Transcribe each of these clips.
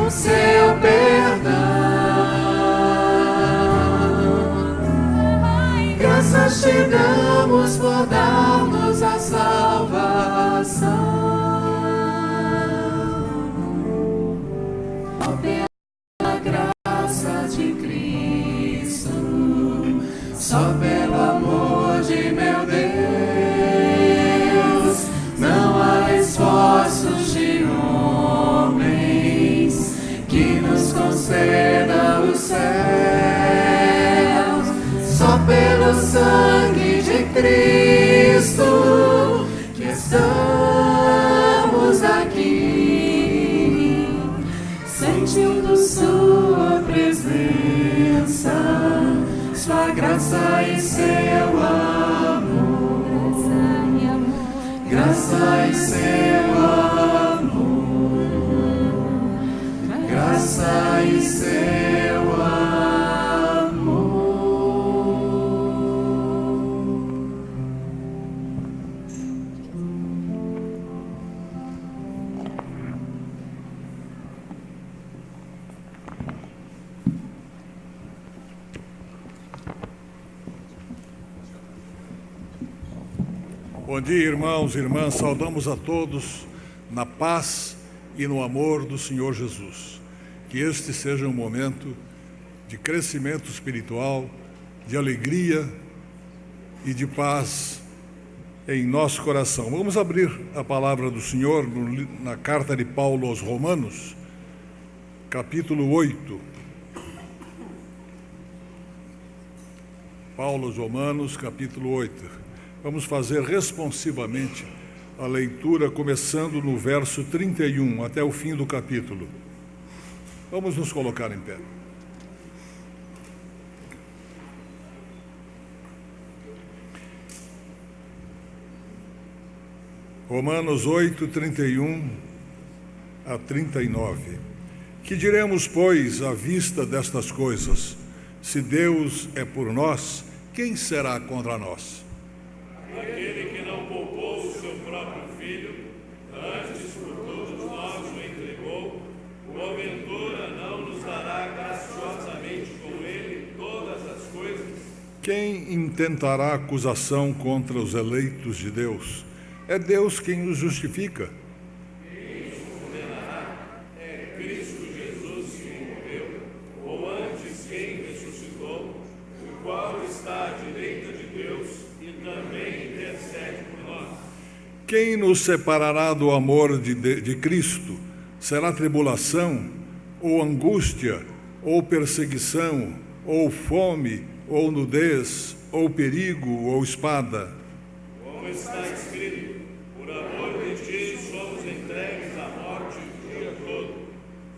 seu perdão. Graças te damos por dar-nos a salvação. Ó, pela graça de Cristo, só pelo amor de meu Deus, não há esforços de homens que nos conceda os céus. Só pelo sangue de Cristo que estamos aqui, sentindo sua presença, sua graça e seu amor. Graça e seu amor. Graça e seu amor. Bom dia, irmãos e irmãs. Saudamos a todos na paz e no amor do Senhor Jesus. Que este seja um momento de crescimento espiritual, de alegria e de paz em nosso coração. Vamos abrir a palavra do Senhor na carta de Paulo aos Romanos, capítulo 8. Paulo aos Romanos, capítulo 8. Vamos fazer responsivamente a leitura, começando no verso 31 até o fim do capítulo. Vamos nos colocar em pé. Romanos 8, 31 a 39. Que diremos, pois, à vista destas coisas? Se Deus é por nós, quem será contra nós? Aquele que não poupou o seu próprio filho, antes por todos nós o entregou, porventura não nos dará graciosamente com ele todas as coisas? Quem intentará acusação contra os eleitos de Deus? É Deus quem os justifica. Quem os condenará? É Cristo Jesus quem morreu, ou antes quem ressuscitou, o qual está à direita de Deus e também intercede por nós. Quem nos separará do amor de Cristo? Será tribulação, ou angústia, ou perseguição, ou fome, ou nudez, ou perigo, ou espada? Como está escrito, por amor de ti somos entregues à morte o dia todo.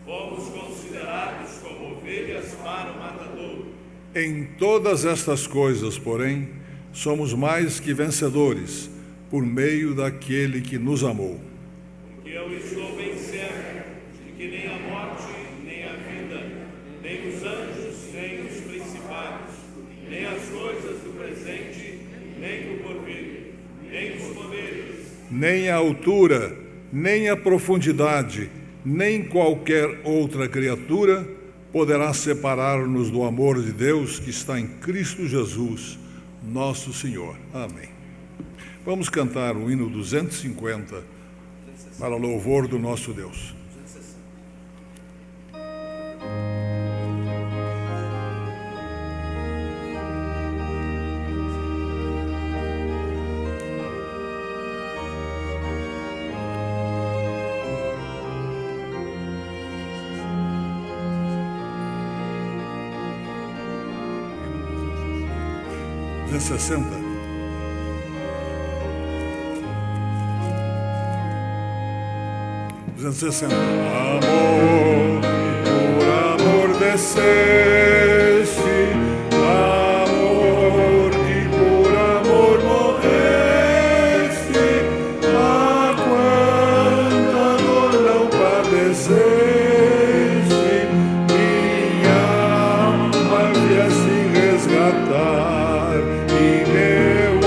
Fomos considerados como ovelhas para o matadouro. Em todas estas coisas, porém, somos mais que vencedores, por meio daquele que nos amou. Porque eu estou bem certo de que nem a morte, nem a vida, nem os anjos, nem os principados, nem as coisas do presente, nem o porvir, nem os poderes, Nem a altura, nem a profundidade, nem qualquer outra criatura poderá separar-nos do amor de Deus que está em Cristo Jesus, nosso Senhor. Amém. Vamos cantar o hino 250 para louvor do nosso Deus. Sessenta. Amor, por amor desceste, amor que por amor morreste, a quanta dor não padeceste, minha alma viesse resgatar, e meu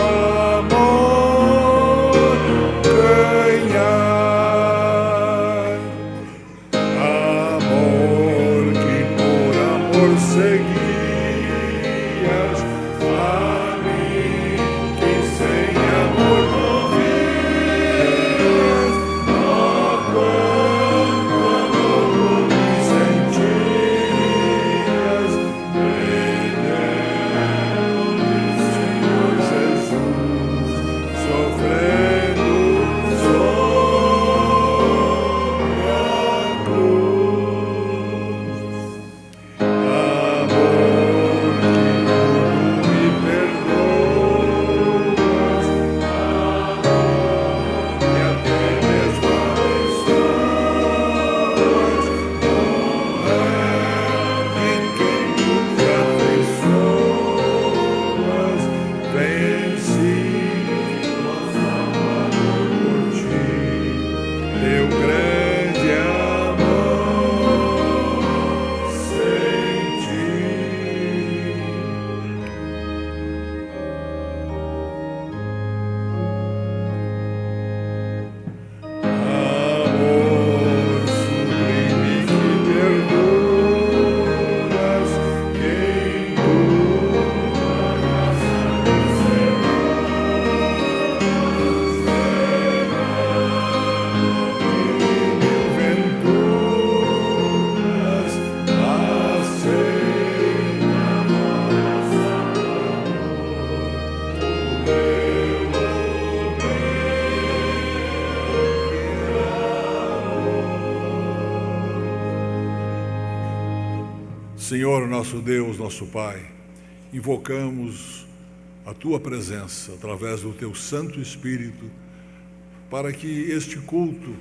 amor ganhar. Senhor, nosso Deus, nosso Pai, invocamos a Tua presença através do Teu Santo Espírito para que este culto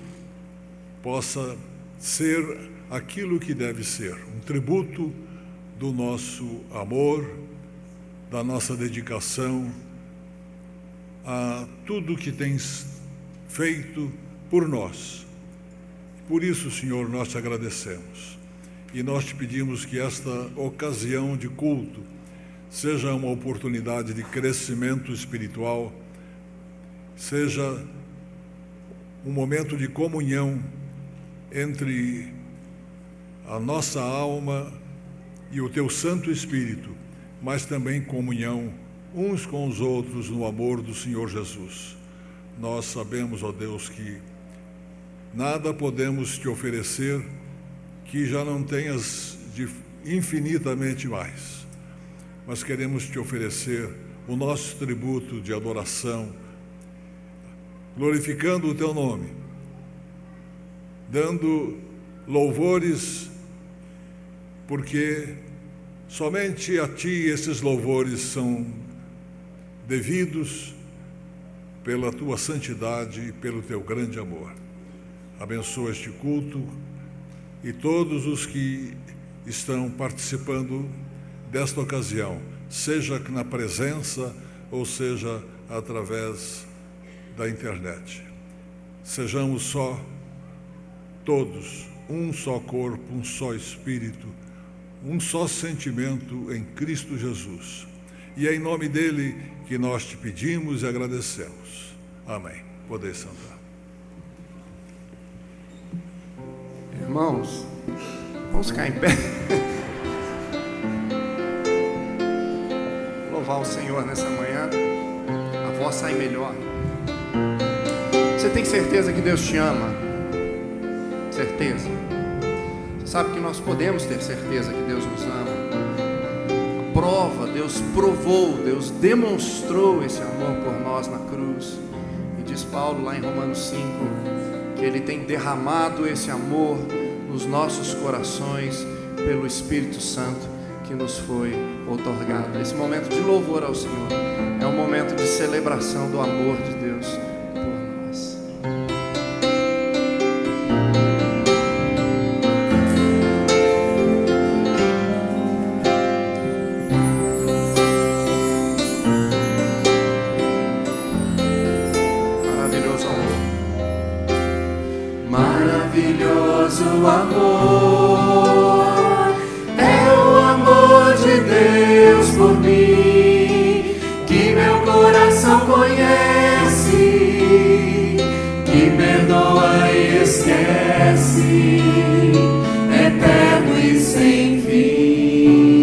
possa ser aquilo que deve ser, um tributo do nosso amor, da nossa dedicação a tudo que Tens feito por nós. Por isso, Senhor, nós Te agradecemos. E nós Te pedimos que esta ocasião de culto seja uma oportunidade de crescimento espiritual, seja um momento de comunhão entre a nossa alma e o Teu Santo Espírito, mas também comunhão uns com os outros no amor do Senhor Jesus. Nós sabemos, ó Deus, que nada podemos Te oferecer que já não tenhas de infinitamente mais, mas queremos Te oferecer o nosso tributo de adoração, glorificando o Teu nome, dando louvores, porque somente a Ti esses louvores são devidos pela Tua santidade e pelo Teu grande amor. Abençoa este culto e todos os que estão participando desta ocasião, seja na presença ou seja através da internet. Sejamos só todos um só corpo, um só espírito, um só sentimento em Cristo Jesus. E é em nome dele que nós Te pedimos e agradecemos. Amém. Podeis sentar. Irmãos, vamos ficar em pé. Louvar o Senhor nessa manhã. A voz sai melhor. Você tem certeza que Deus te ama? Certeza? Você sabe que nós podemos ter certeza que Deus nos ama. A prova, Deus provou, Deus demonstrou esse amor por nós na cruz. E diz Paulo lá em Romanos 5, que Ele tem derramado esse amor nos nossos corações pelo Espírito Santo que nos foi outorgado. Esse momento de louvor ao Senhor é um momento de celebração do amor de Deus por nós. Maravilhoso amor. Maravilhoso amor, é o amor de Deus por mim, que meu coração conhece, que perdoa e esquece, eterno e sem fim.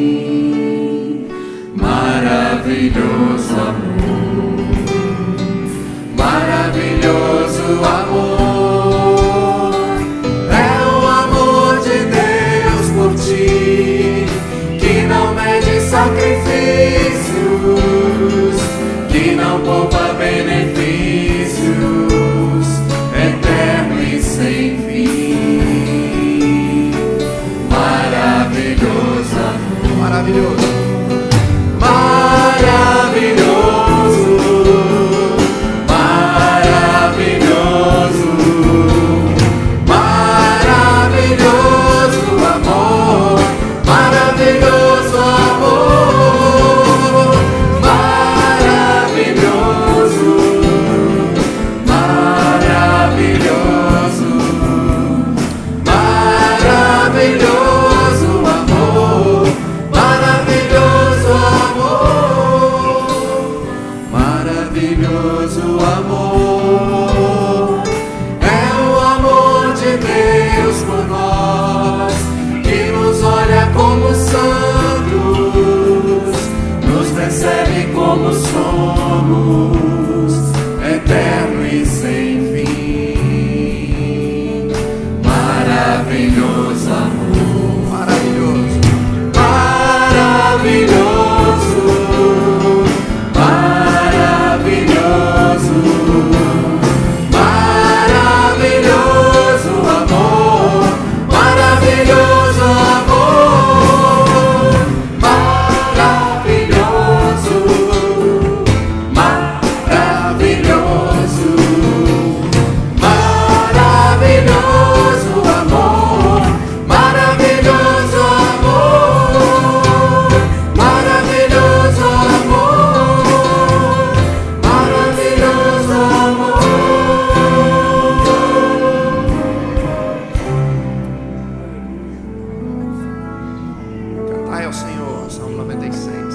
96.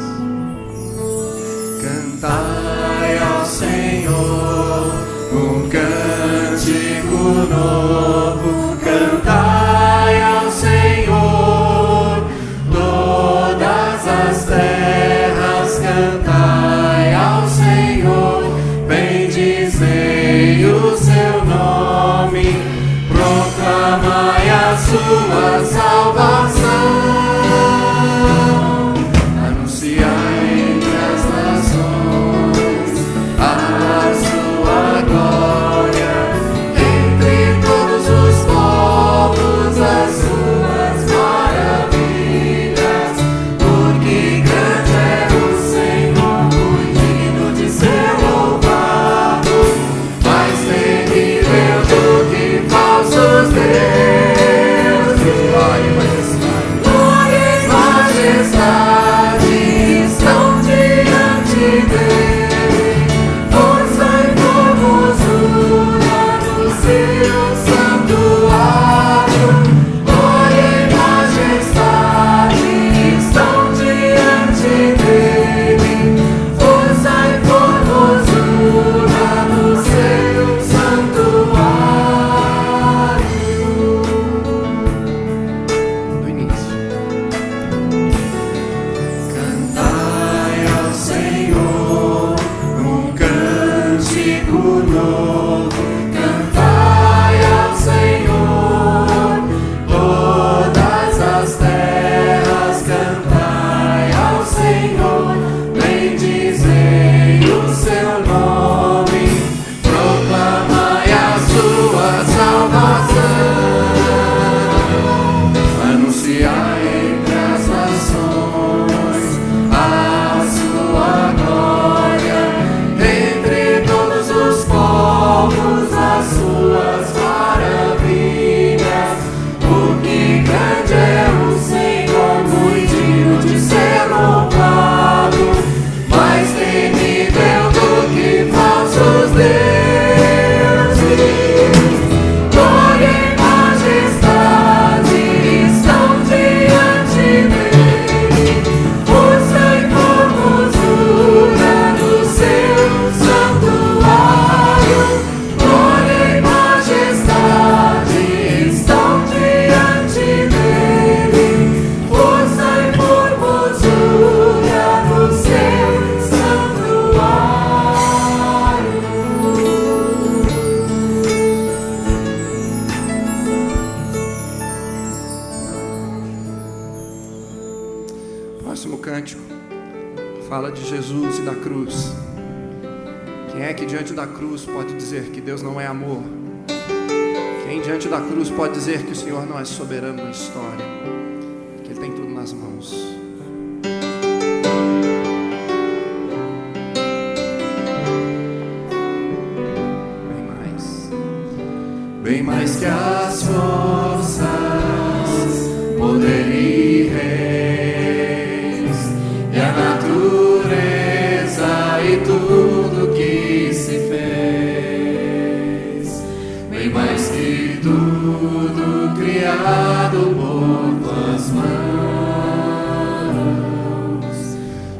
Cantai ao Senhor um cântico novo, cantai ao Senhor todas as terras, cantai ao Senhor, bendizei o seu nome, proclamai a sua salvação, anunciai entre as nações a sua glória, entre todos os povos as suas maravilhas, porque grande é o Senhor, muito digno de ser louvado, mais terrível do que falsos deuses. Glória e majestade estão diante dele, força e formosura no seu santuário. Glória e majestade estão diante dele, força e formosura no seu santuário. Do início. Cantai ao Senhor um cântico novo, cantai ao Senhor todas as terras, cantai ao Senhor, bendizei o seu nome, proclamai a sua salvação, anunciai entre as nações a sua glória, entre todos os povos as suas maravilhas, porque grande é o Senhor, muito digno de ser louvado, mais temível do que falsos deuses. Glória e majestade estão diante dele, força e formosura no seu santuário. Glória e majestade estão diante dele, força e formosura no seu santuário. Próximo cântico fala de Jesus e da cruz. Quem é que diante da cruz pode dizer que Deus não é amor? Quem diante da cruz pode dizer que o Senhor não é soberano na história? Que Ele tem tudo nas mãos. Bem mais que as forças, poder e reis, e a natureza e tudo que se fez, bem mais que tudo criado por tuas mãos,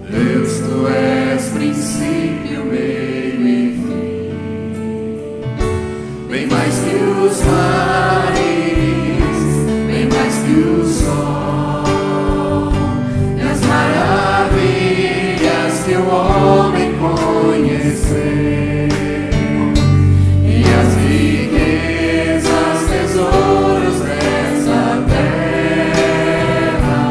Deus, tu és princípio, meio e fim, bem mais que os mares, bem mais que o sol, e as maravilhas que o homem conheceu, e as riquezas, tesouros dessa terra,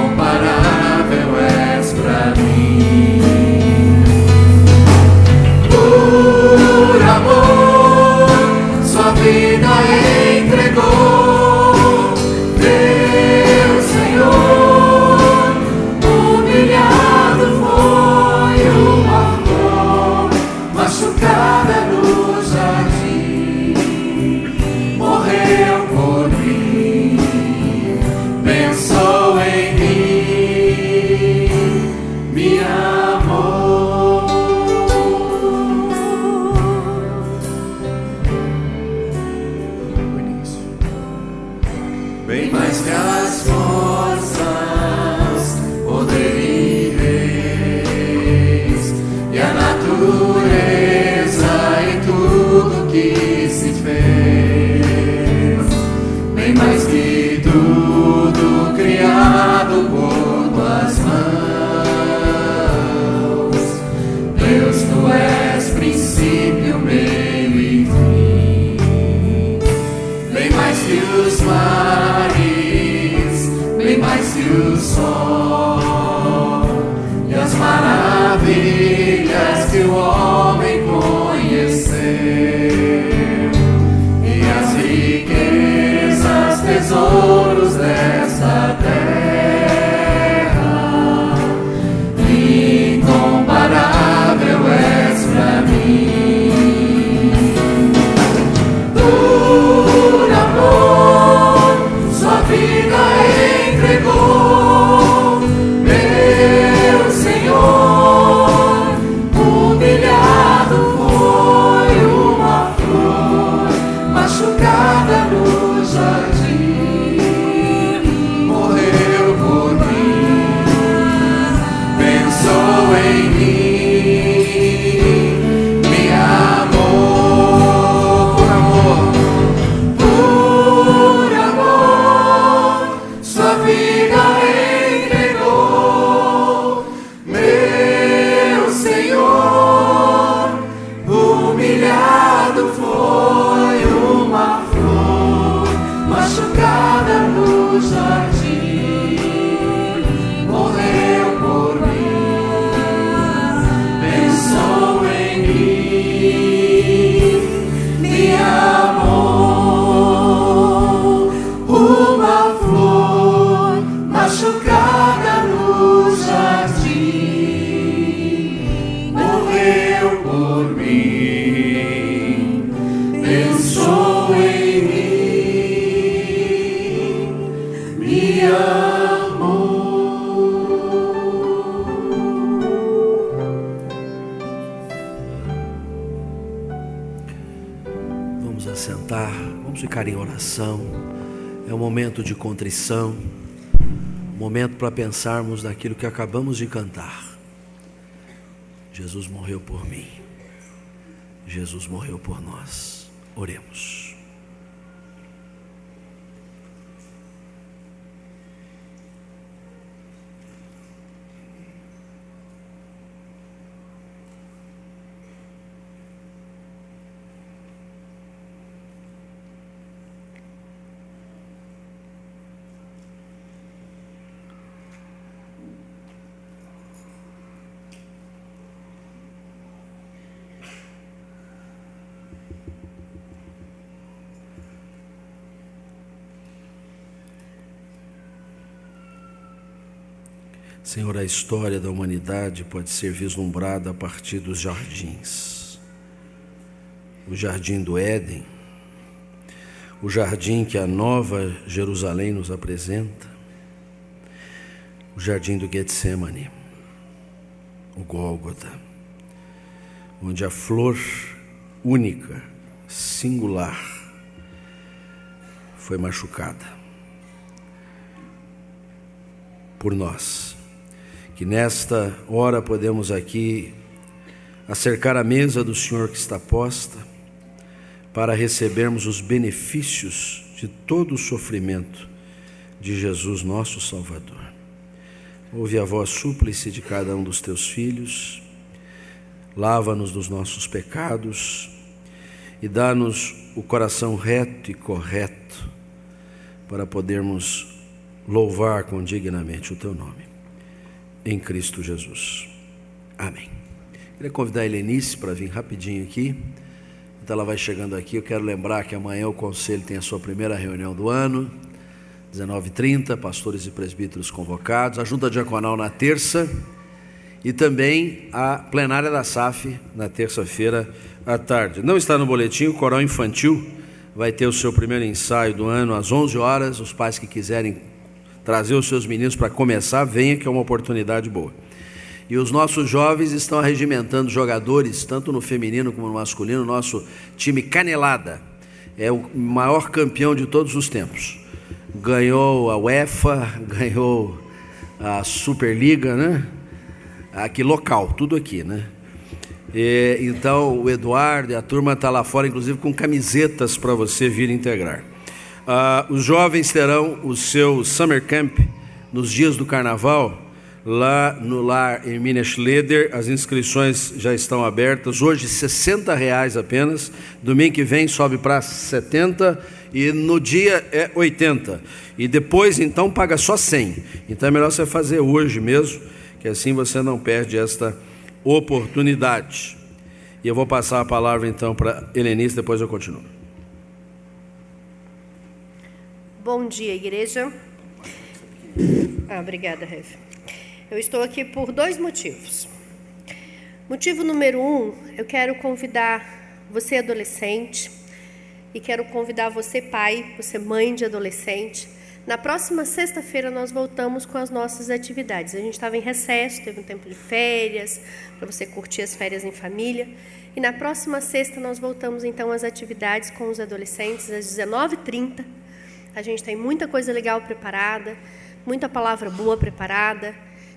incomparável és pra mim. Por amor, sua vida entregou, meu Senhor, humilhado foi o amor, machucada no jardim, morreu por mim, pensou em mim, me amou. Bem mais que as forças, natureza e tudo que se fez, bem mais que tudo criado por tuas mãos. Deus, tu és princípio, meio e fim, bem mais que os mares, bem mais que o sol e as maravilhas que o homem conheceu, e as riquezas, tesouros desta terra. Incomparável és pra mim. Por amor, sua vida entregou, meu Senhor. Humilhado foi uma flor machucada no jardim, morreu por mim, pensou em mim, me amou. Por amor, sua vida entregou, meu Senhor. Humilhado foi uma flor machucada no jardim, morreu por mim, pensou em mim, me amou. Uma flor machucada no jardim, morreu por mim, pensou em mim, me amou. Vamos assentar, vamos ficar em oração. É um momento de contrição, um momento para pensarmos naquilo que acabamos de cantar. Jesus morreu por mim, Jesus morreu por nós. Oremos. Senhor, a história da humanidade pode ser vislumbrada a partir dos jardins. O jardim do Éden, o jardim que a Nova Jerusalém nos apresenta, o jardim do Getsêmani, o Gólgota, onde a flor única, singular, foi machucada por nós. Que nesta hora podemos aqui acercar a mesa do Senhor que está posta, para recebermos os benefícios de todo o sofrimento de Jesus, nosso Salvador. Ouve a voz súplice de cada um dos teus filhos, lava-nos dos nossos pecados e dá-nos o coração reto e correto para podermos louvar condignamente o teu nome. Em Cristo Jesus. Amém. Queria convidar a Helenice para vir rapidinho aqui. Então ela vai chegando aqui. Eu quero lembrar que amanhã o Conselho tem a sua primeira reunião do ano, 19h30, pastores e presbíteros convocados, a Junta Diaconal na terça e também a plenária da SAF na terça-feira à tarde. Não está no boletim, o coral infantil vai ter o seu primeiro ensaio do ano às 11 horas. Os pais que quiserem trazer os seus meninos para começar, venha, que é uma oportunidade boa. E os nossos jovens estão arregimentando jogadores, tanto no feminino como no masculino. Nosso time Canelada é o maior campeão de todos os tempos. Ganhou a UEFA, ganhou a Superliga, né? Aqui local, tudo aqui, né? Então o Eduardo e a turma está lá fora, inclusive com camisetas para você vir integrar. Os jovens terão o seu Summer Camp nos dias do Carnaval, lá no lar em Minas Schleder. As inscrições já estão abertas, hoje R$60 apenas, domingo que vem sobe para 70 e no dia é 80, e depois então paga só 100, então é melhor você fazer hoje mesmo, que assim você não perde esta oportunidade. E eu vou passar a palavra então para Helenice, depois eu continuo. Bom dia, igreja. Obrigada, Rev. Eu estou aqui por 2 motivos. Motivo número 1, eu quero convidar você, adolescente, e quero convidar você, pai, você, mãe de adolescente. Na próxima sexta-feira nós voltamos com as nossas atividades. A gente estava em recesso, teve um tempo de férias, para você curtir as férias em família. E na próxima sexta nós voltamos então às atividades com os adolescentes às 19h30. A gente tem muita coisa legal preparada, muita palavra boa preparada.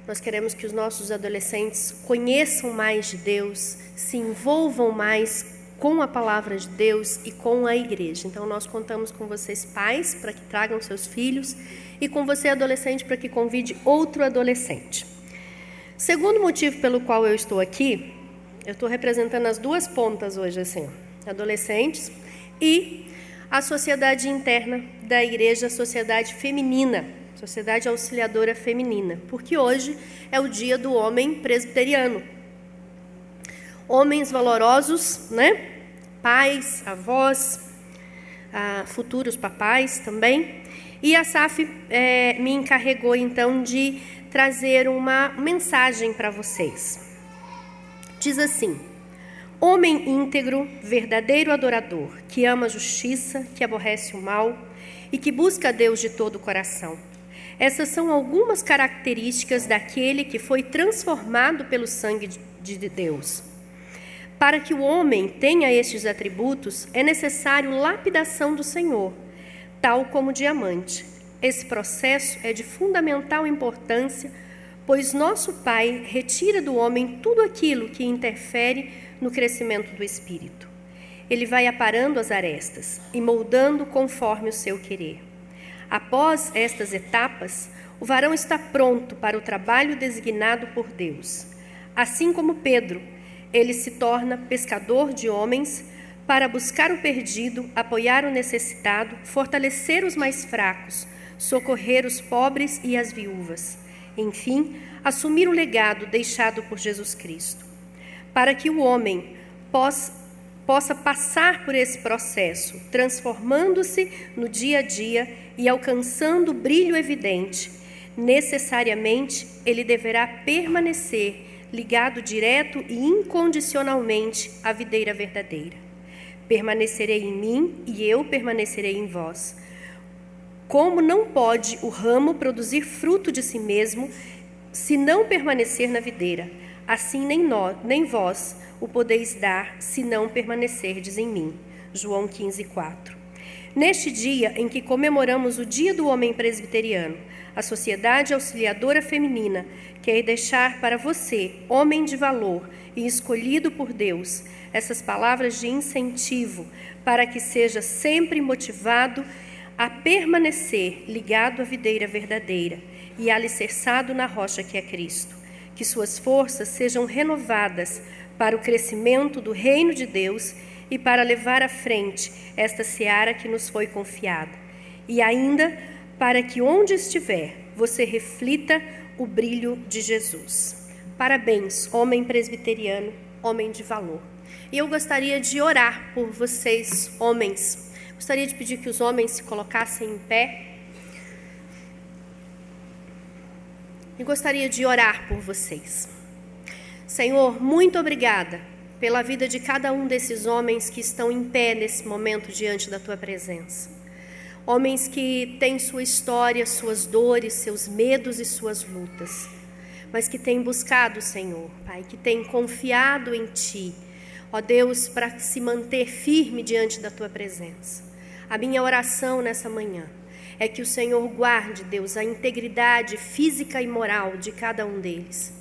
Nós queremos que os nossos adolescentes conheçam mais de Deus, se envolvam mais com a palavra de Deus e com a igreja. Então nós contamos com vocês, pais, para que tragam seus filhos, e com você, adolescente, para que convide outro adolescente. Segundo motivo pelo qual eu estou aqui, eu estou representando as 2 pontas hoje, assim, adolescentes e a sociedade interna da igreja, a sociedade feminina, Sociedade Auxiliadora Feminina, porque hoje é o dia do homem presbiteriano. Homens valorosos, né? Pais, avós, futuros papais também. E a SAF me encarregou então de trazer uma mensagem para vocês. Diz assim: homem íntegro, verdadeiro adorador, que ama a justiça, que aborrece o mal e que busca a Deus de todo o coração. Essas são algumas características daquele que foi transformado pelo sangue de Deus. Para que o homem tenha estes atributos, é necessário lapidação do Senhor, tal como diamante. Esse processo é de fundamental importância, pois nosso Pai retira do homem tudo aquilo que interfere no crescimento do espírito. Ele vai aparando as arestas e moldando conforme o seu querer. Após estas etapas, o varão está pronto para o trabalho designado por Deus. Assim como Pedro, ele se torna pescador de homens para buscar o perdido, apoiar o necessitado, fortalecer os mais fracos, socorrer os pobres e as viúvas. Enfim, assumir o legado deixado por Jesus Cristo. Para que o homem possa passar por esse processo, transformando-se no dia a dia e alcançando o brilho evidente, necessariamente ele deverá permanecer ligado direto e incondicionalmente à videira verdadeira. Permanecerei em mim e eu permanecerei em vós. Como não pode o ramo produzir fruto de si mesmo se não permanecer na videira, assim nem vós o podeis dar se não permanecerdes em mim. João 15:4. Neste dia em que comemoramos o Dia do Homem Presbiteriano, a Sociedade Auxiliadora Feminina quer deixar para você, homem de valor e escolhido por Deus, essas palavras de incentivo para que seja sempre motivado a permanecer ligado à videira verdadeira e alicerçado na rocha que é Cristo. Que suas forças sejam renovadas para o crescimento do reino de Deus e para levar à frente esta seara que nos foi confiada. E ainda para que onde estiver, você reflita o brilho de Jesus. Parabéns, homem presbiteriano, homem de valor. E eu gostaria de orar por vocês, homens. Gostaria de pedir que os homens se colocassem em pé. E gostaria de orar por vocês. Senhor, muito obrigada pela vida de cada um desses homens que estão em pé nesse momento diante da Tua presença. Homens que têm sua história, suas dores, seus medos e suas lutas, mas que têm buscado o Senhor, Pai, que têm confiado em Ti, ó Deus, para se manter firme diante da Tua presença. A minha oração nessa manhã é que o Senhor guarde, Deus, a integridade física e moral de cada um deles.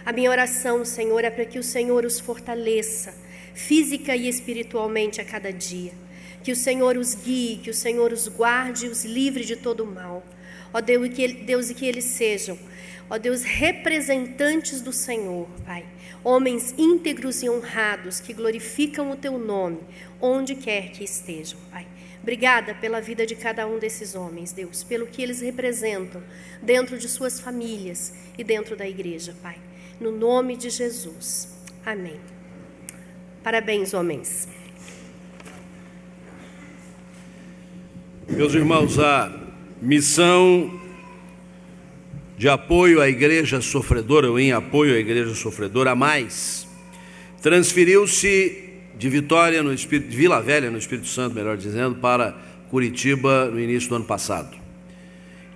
A minha oração, Senhor, é para que o Senhor os fortaleça, física e espiritualmente a cada dia. Que o Senhor os guie, que o Senhor os guarde e os livre de todo mal. Ó Deus, e que eles sejam, ó Deus, representantes do Senhor, Pai. Homens íntegros e honrados que glorificam o Teu nome, onde quer que estejam, Pai. Obrigada pela vida de cada um desses homens, Deus, pelo que eles representam dentro de suas famílias e dentro da igreja, Pai. No nome de Jesus. Amém. Parabéns, homens. Meus irmãos, a missão de apoio à igreja sofredora, ou em apoio à igreja sofredora, a mais, transferiu-se de Vitória, no Espírito, de Vila Velha, no Espírito Santo, melhor dizendo, para Curitiba no início do ano passado.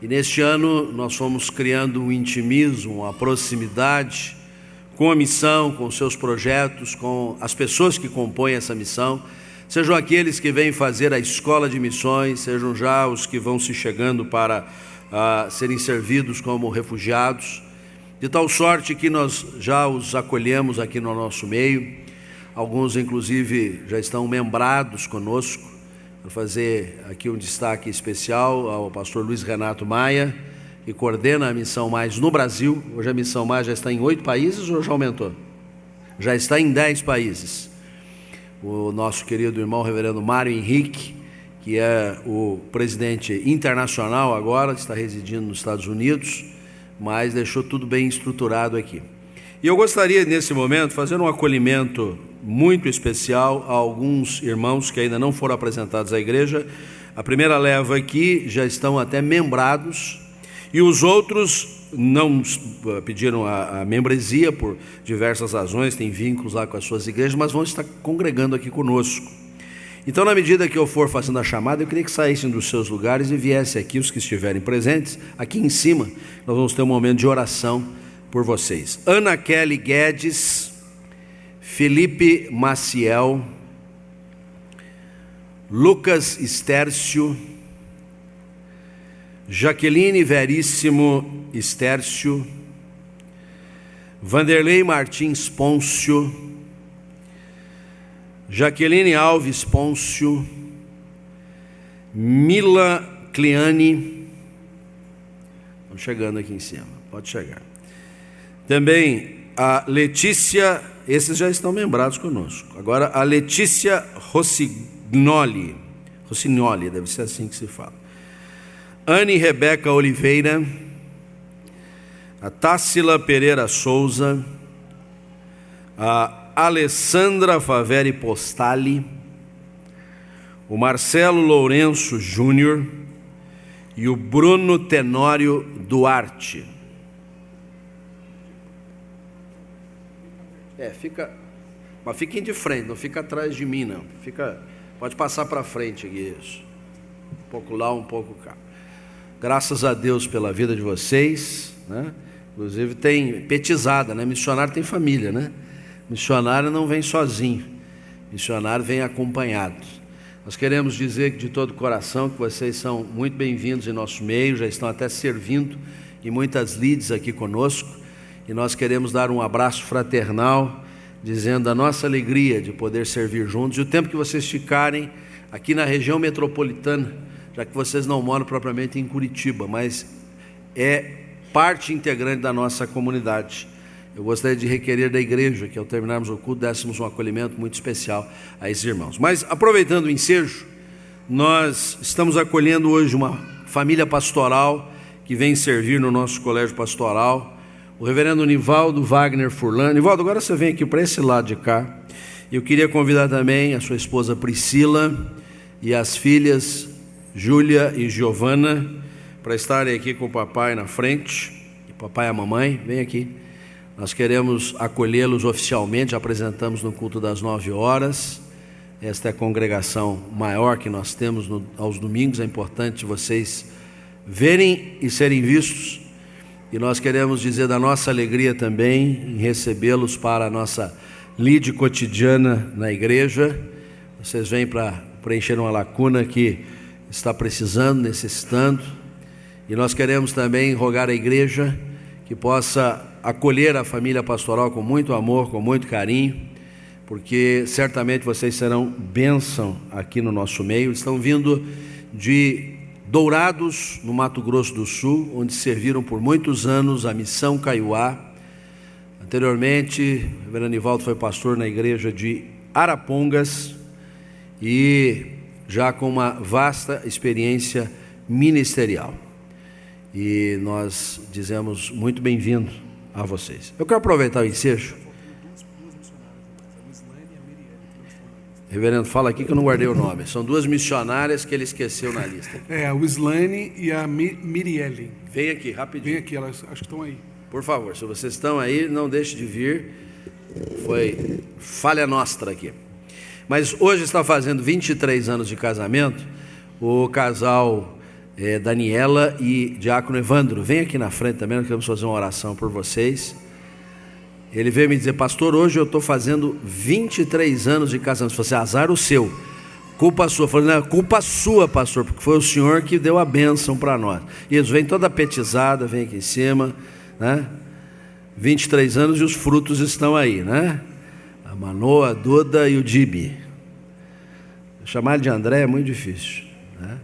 E neste ano nós fomos criando um intimismo, uma proximidade com a missão, com os seus projetos, com as pessoas que compõem essa missão, sejam aqueles que vêm fazer a escola de missões, sejam já os que vão se chegando para serem servidos como refugiados, de tal sorte que nós já os acolhemos aqui no nosso meio. Alguns, inclusive, já estão membrados conosco. Vou fazer aqui um destaque especial ao pastor Luiz Renato Maia, que coordena a Missão Mais no Brasil. Hoje a Missão Mais já está em 8 países ou já aumentou? Já está em 10 países. O nosso querido irmão reverendo Mário Henrique, que é o presidente internacional agora, está residindo nos Estados Unidos, mas deixou tudo bem estruturado aqui. E eu gostaria, nesse momento, fazer um acolhimento muito especial a alguns irmãos que ainda não foram apresentados à igreja. A primeira leva aqui já estão até membrados, e os outros não pediram a membresia por diversas razões, têm vínculos lá com as suas igrejas, mas vão estar congregando aqui conosco. Então, na medida que eu for fazendo a chamada, eu queria que saíssem dos seus lugares e viessem aqui, os que estiverem presentes, aqui em cima. Nós vamos ter um momento de oração por vocês. Ana Kelly Guedes, Felipe Maciel, Lucas Estércio, Jaqueline Veríssimo Estércio, Vanderlei Martins Pôncio, Jaqueline Alves Pôncio, Mila Cliani, estão chegando aqui em cima, pode chegar. Também a Letícia, esses já estão membrados conosco. Agora a Letícia Rossignoli, deve ser assim que se fala. Anne Rebeca Oliveira, a Tássila Pereira Souza, a Alessandra Faveri Postali, o Marcelo Lourenço Júnior e o Bruno Tenório Duarte. Mas fiquem de frente, não fica atrás de mim, não. Pode passar para frente aqui, isso. Um pouco lá, um pouco cá. Graças a Deus pela vida de vocês, né? Inclusive tem petizada, né? Missionário tem família, né? Missionário não vem sozinho, missionário vem acompanhado. Nós queremos dizer de todo o coração que vocês são muito bem-vindos em nosso meio, já estão até servindo em muitas lides aqui conosco, e nós queremos dar um abraço fraternal, dizendo a nossa alegria de poder servir juntos, e o tempo que vocês ficarem aqui na região metropolitana, já que vocês não moram propriamente em Curitiba, mas é parte integrante da nossa comunidade. Eu gostaria de requerer da igreja que, ao terminarmos o culto, dessemos um acolhimento muito especial a esses irmãos. Mas, aproveitando o ensejo, nós estamos acolhendo hoje uma família pastoral que vem servir no nosso colégio pastoral, o reverendo Nivaldo Wagner Furlan. Nivaldo, agora você vem aqui para esse lado de cá. Eu queria convidar também a sua esposa Priscila e as filhas Júlia e Giovana para estarem aqui com o papai na frente, o papai e a mamãe. Vem aqui. Nós queremos acolhê-los oficialmente, apresentamos no culto das 9 horas. Esta é a congregação maior que nós temos aos domingos. É importante vocês verem e serem vistos. E nós queremos dizer da nossa alegria também em recebê-los para a nossa lide cotidiana na igreja. Vocês vêm para preencher uma lacuna que está precisando, necessitando. E nós queremos também rogar à igreja que possa acolher a família pastoral com muito amor, com muito carinho, porque certamente vocês serão bênção aqui no nosso meio. Estão vindo de Dourados, no Mato Grosso do Sul, onde serviram por muitos anos a Missão Caiuá. Anteriormente, o reverendo Nivaldo foi pastor na igreja de Arapongas e já com uma vasta experiência ministerial. E nós dizemos muito bem-vindo a vocês. Eu quero aproveitar o ensejo. Reverendo, fala aqui que eu não guardei o nome. São duas missionárias que ele esqueceu na lista. A Wislane e a Mirielle. Vem aqui, rapidinho. Vem aqui, elas acho que estão aí. Por favor, se vocês estão aí, não deixe de vir. Foi falha nossa aqui. Mas hoje está fazendo 23 anos de casamento o casal Daniela e Diácono Evandro. Vem aqui na frente também, nós queremos fazer uma oração por vocês. Ele veio me dizer: pastor, hoje eu estou fazendo 23 anos de casamento. Eu falei: azar o seu, culpa sua. Eu falei: não, culpa sua, pastor, porque foi o senhor que deu a bênção para nós. E eles vêm toda petizada, vem aqui em cima, né? 23 anos e os frutos estão aí, né? A Manoa, a Duda e o Dibi. Chamar ele de André é muito difícil, né?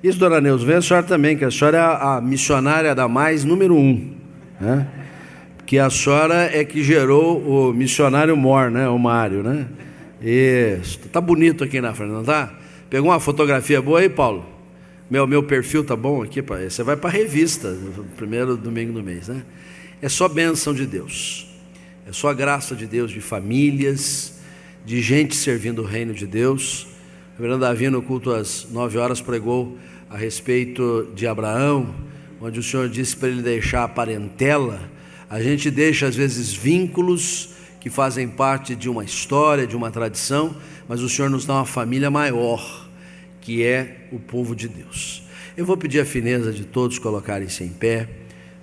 Isso, dona Neuza, vem a senhora também, que a senhora é a missionária da mais número 1, né? Que a senhora é que gerou o missionário Mor, né? O Mário, né? Isso, tá bonito aqui na frente, não tá? Pegou uma fotografia boa aí, Paulo? Meu perfil tá bom aqui, você vai para a revista, no primeiro domingo do mês, né? É só bênção de Deus, é só a graça de Deus, de famílias, de gente servindo o reino de Deus. O reverendo Davi, no culto às 9 horas, pregou a respeito de Abraão, onde o Senhor disse para ele deixar a parentela. A gente deixa às vezes vínculos que fazem parte de uma história, de uma tradição, mas o Senhor nos dá uma família maior, que é o povo de Deus. Eu vou pedir a fineza de todos colocarem-se em pé,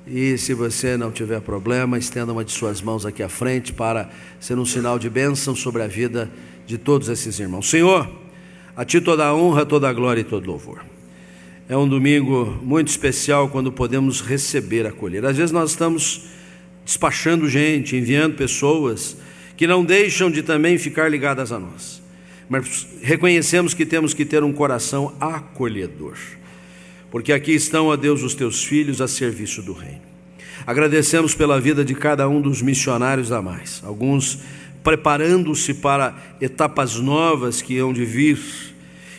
e se você não tiver problema, estenda uma de suas mãos aqui à frente para ser um sinal de bênção sobre a vida de todos esses irmãos. Senhor, a Ti toda a honra, toda a glória e todo louvor. É um domingo muito especial quando podemos receber, acolher. Às vezes nós estamos despachando gente, enviando pessoas que não deixam de também ficar ligadas a nós, mas reconhecemos que temos que ter um coração acolhedor, porque aqui estão, ó Deus, os Teus filhos a serviço do reino. Agradecemos pela vida de cada um dos missionários da Mais, alguns preparando-se para etapas novas que hão de vir,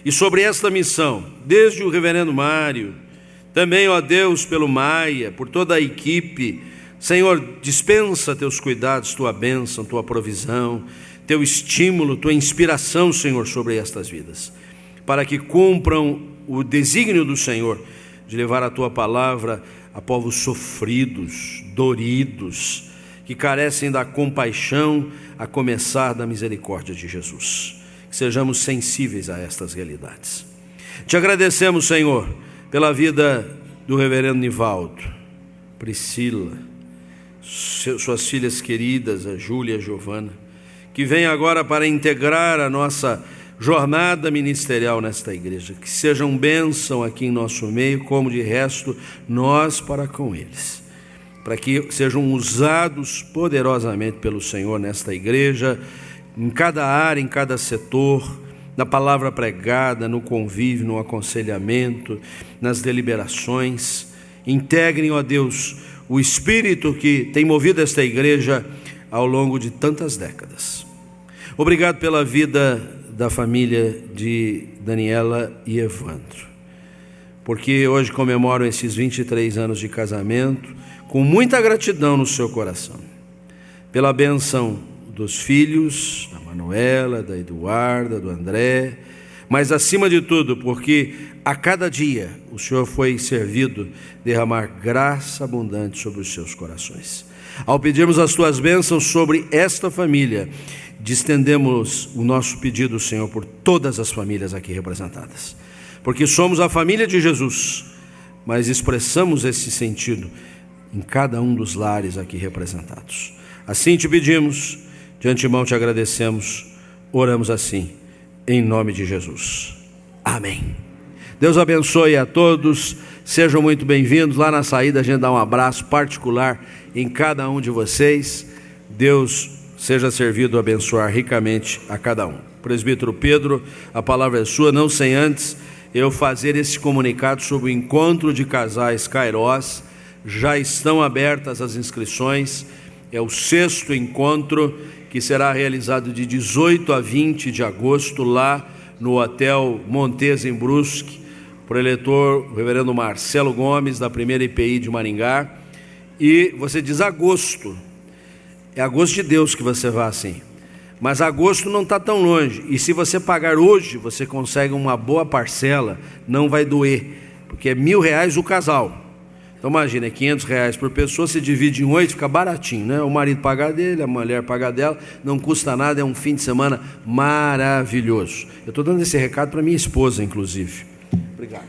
e sobre esta missão, desde o reverendo Mário, também, ó Deus, pelo Maia, por toda a equipe. Senhor, dispensa Teus cuidados, Tua bênção, Tua provisão, Teu estímulo, Tua inspiração, Senhor, sobre estas vidas, para que cumpram o desígnio do Senhor de levar a Tua palavra a povos sofridos, doridos, que carecem da compaixão, a começar da misericórdia de Jesus. Que sejamos sensíveis a estas realidades. Te agradecemos, Senhor, pela vida do reverendo Nivaldo, Priscila, suas filhas queridas, a Júlia e a Giovana, que vem agora para integrar a nossa jornada ministerial nesta igreja. Que sejam bênção aqui em nosso meio, como de resto nós para com eles, para que sejam usados poderosamente pelo Senhor nesta igreja, em cada área, em cada setor, na palavra pregada, no convívio, no aconselhamento, nas deliberações. Integrem, ó Deus, o Espírito que tem movido esta igreja ao longo de tantas décadas. Obrigado pela vida da família de Daniela e Evandro, porque hoje comemoram esses 23 anos de casamento com muita gratidão no seu coração, pela bênção dos filhos, da Manuela, da Eduarda, do André, mas acima de tudo, porque a cada dia o Senhor foi servido derramar graça abundante sobre os seus corações. Ao pedirmos as Tuas bênçãos sobre esta família, estendemos o nosso pedido, Senhor, por todas as famílias aqui representadas, porque somos a família de Jesus, mas expressamos esse sentido em cada um dos lares aqui representados. Assim te pedimos, de antemão te agradecemos, oramos assim, em nome de Jesus. Amém. Deus abençoe a todos, sejam muito bem-vindos. Lá na saída a gente dá um abraço particular em cada um de vocês. Deus seja servido a abençoar ricamente a cada um. Presbítero Pedro, a palavra é sua, não sem antes eu fazer esse comunicado sobre o encontro de casais Kairos. Já estão abertas as inscrições, é o 6º encontro que será realizado de 18 a 20 de agosto lá no Hotel Montes em Brusque, preletor, o reverendo Marcelo Gomes, da primeira IPI de Maringá. E você diz agosto, é agosto de Deus que você vai assim, mas agosto não está tão longe, e se você pagar hoje, você consegue uma boa parcela, não vai doer, porque é R$1.000 o casal. Então imagina, é R$500 por pessoa, se divide em 8, fica baratinho, né? O marido paga dele, a mulher paga dela, não custa nada, é um fim de semana maravilhoso. Eu estou dando esse recado para minha esposa, inclusive. Obrigado.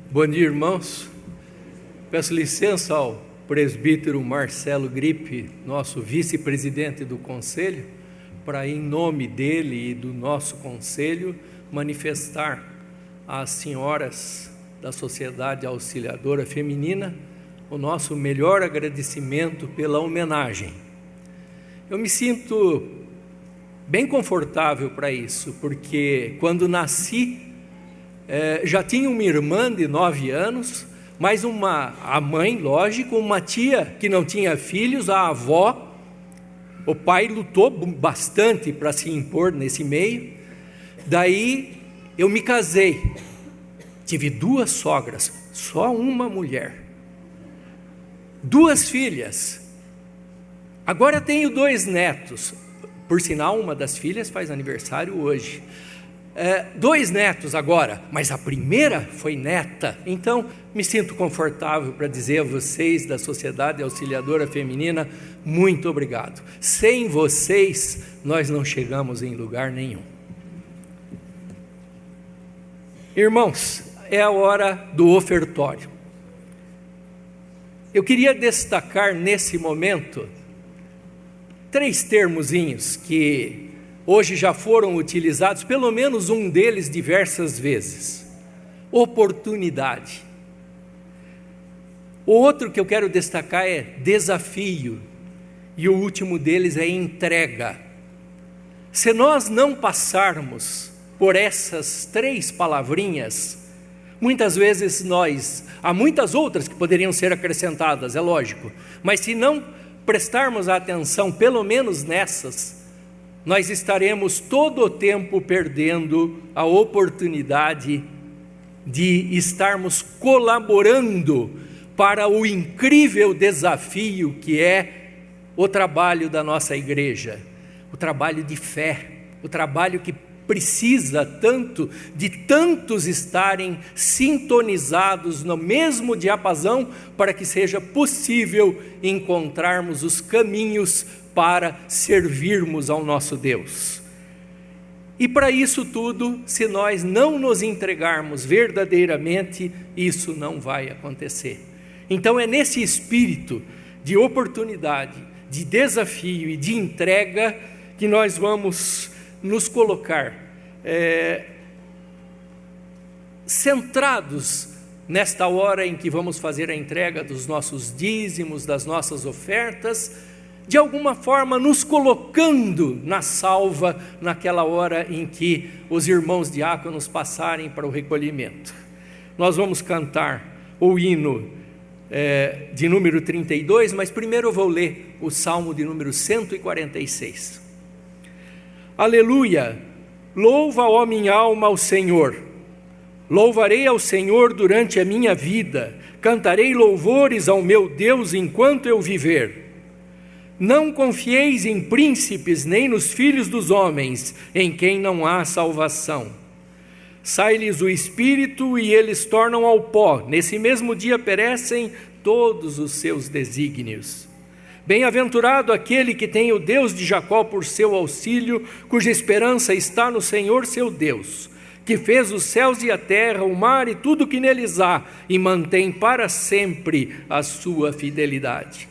Bom dia, irmãos. Peço licença ao presbítero Marcelo Gripe, nosso vice-presidente do conselho, para, em nome dele e do nosso conselho, manifestar às senhoras da Sociedade Auxiliadora Feminina o nosso melhor agradecimento pela homenagem. Eu me sinto bem confortável para isso, porque quando nasci, já tinha uma irmã de 9 anos, mais a mãe, lógico, uma tia que não tinha filhos, a avó. O pai lutou bastante para se impor nesse meio. Daí eu me casei, tive 2 sogras, só uma mulher, 2 filhas, agora tenho 2 netos, por sinal uma das filhas faz aniversário hoje, 2 netos agora, mas a primeira foi neta. Então me sinto confortável para dizer a vocês da Sociedade Auxiliadora Feminina, muito obrigado. Sem vocês nós não chegamos em lugar nenhum. Irmãos, é a hora do ofertório. Eu queria destacar nesse momento 3 termozinhos que hoje já foram utilizados, pelo menos um deles diversas vezes. Oportunidade. O outro que eu quero destacar é desafio, e o último deles é entrega. Se nós não passarmos por essas 3 palavrinhas, muitas vezes há muitas outras que poderiam ser acrescentadas, é lógico, mas se não prestarmos atenção pelo menos nessas, nós estaremos todo o tempo perdendo a oportunidade de estarmos colaborando para o incrível desafio que é o trabalho da nossa igreja, o trabalho de fé, o trabalho que precisa tanto de tantos estarem sintonizados no mesmo diapasão para que seja possível encontrarmos os caminhos para servirmos ao nosso Deus. E para isso tudo, se nós não nos entregarmos verdadeiramente, isso não vai acontecer. Então é nesse espírito de oportunidade, de desafio e de entrega que nós vamos nos colocar centrados nesta hora em que vamos fazer a entrega dos nossos dízimos, das nossas ofertas, de alguma forma nos colocando na salva naquela hora em que os irmãos diáconos passarem para o recolhimento. Nós vamos cantar o hino de número 32, mas primeiro eu vou ler o salmo de número 146. Aleluia! Louva, ó minha alma, ao Senhor. Louvarei ao Senhor durante a minha vida, cantarei louvores ao meu Deus enquanto eu viver. Não confieis em príncipes, nem nos filhos dos homens, em quem não há salvação. Sai-lhes o espírito e eles tornam ao pó, nesse mesmo dia perecem todos os seus desígnios. Bem-aventurado aquele que tem o Deus de Jacó por seu auxílio, cuja esperança está no Senhor seu Deus, que fez os céus e a terra, o mar e tudo que neles há, e mantém para sempre a sua fidelidade.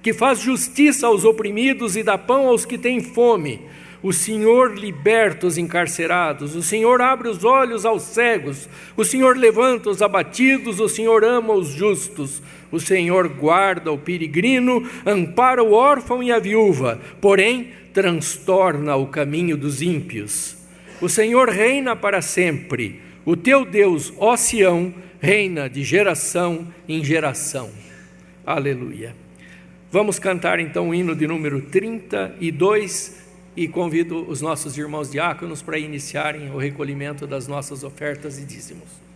que faz justiça aos oprimidos e dá pão aos que têm fome. O Senhor liberta os encarcerados, o Senhor abre os olhos aos cegos, o Senhor levanta os abatidos, o Senhor ama os justos, o Senhor guarda o peregrino, ampara o órfão e a viúva, porém transtorna o caminho dos ímpios. O Senhor reina para sempre, o teu Deus, ó Sião, reina de geração em geração. Aleluia. Vamos cantar então o hino de número 32 e convido os nossos irmãos diáconos para iniciarem o recolhimento das nossas ofertas e dízimos.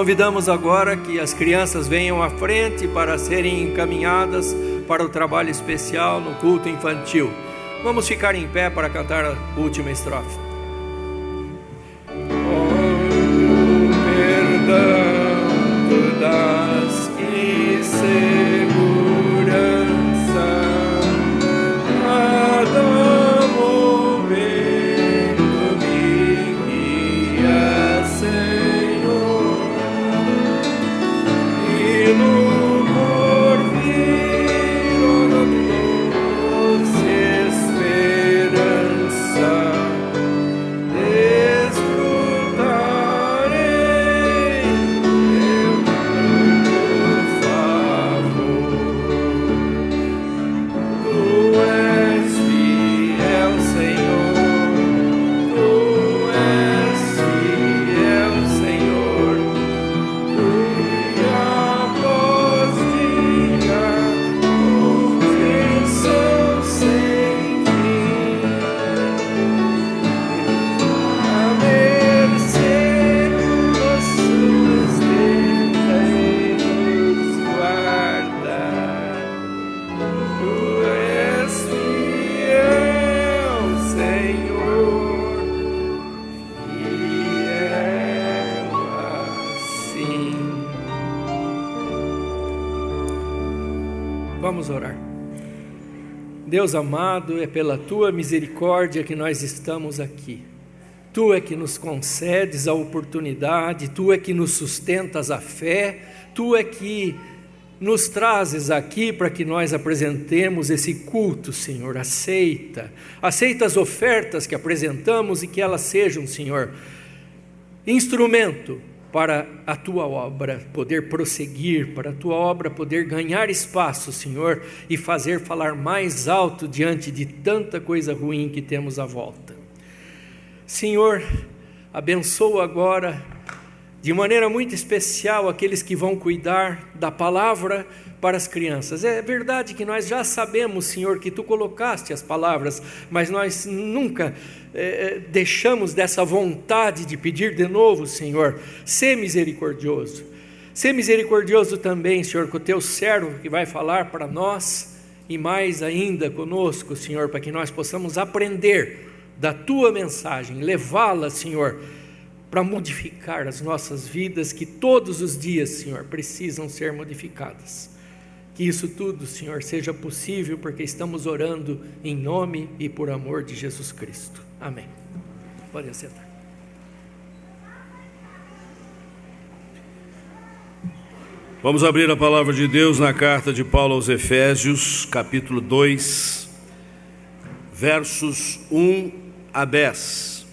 Convidamos agora que as crianças venham à frente para serem encaminhadas para o trabalho especial no culto infantil. Vamos ficar em pé para cantar a última estrofe. Vamos orar. Deus amado, é pela Tua misericórdia que nós estamos aqui. Tu é que nos concedes a oportunidade, Tu é que nos sustentas a fé, Tu é que nos trazes aqui para que nós apresentemos esse culto, Senhor. Aceita as ofertas que apresentamos e que elas sejam, Senhor, instrumento para a Tua obra poder prosseguir, para a Tua obra poder ganhar espaço, Senhor, e fazer falar mais alto diante de tanta coisa ruim que temos à volta. Senhor, abençoa agora de maneira muito especial aqueles que vão cuidar da palavra para as crianças. É verdade que nós já sabemos, Senhor, que Tu colocaste as palavras, mas nós nunca deixamos dessa vontade de pedir de novo, Senhor. Sê misericordioso. Sê misericordioso também, Senhor, com o Teu servo que vai falar para nós e mais ainda conosco, Senhor, para que nós possamos aprender da Tua mensagem, levá-la, Senhor, para modificar as nossas vidas, que todos os dias, Senhor, precisam ser modificadas. Que isso tudo, Senhor, seja possível, porque estamos orando em nome e por amor de Jesus Cristo. Amém. Pode sentar. Vamos abrir a palavra de Deus na carta de Paulo aos Efésios, capítulo 2, versos 1 a 10.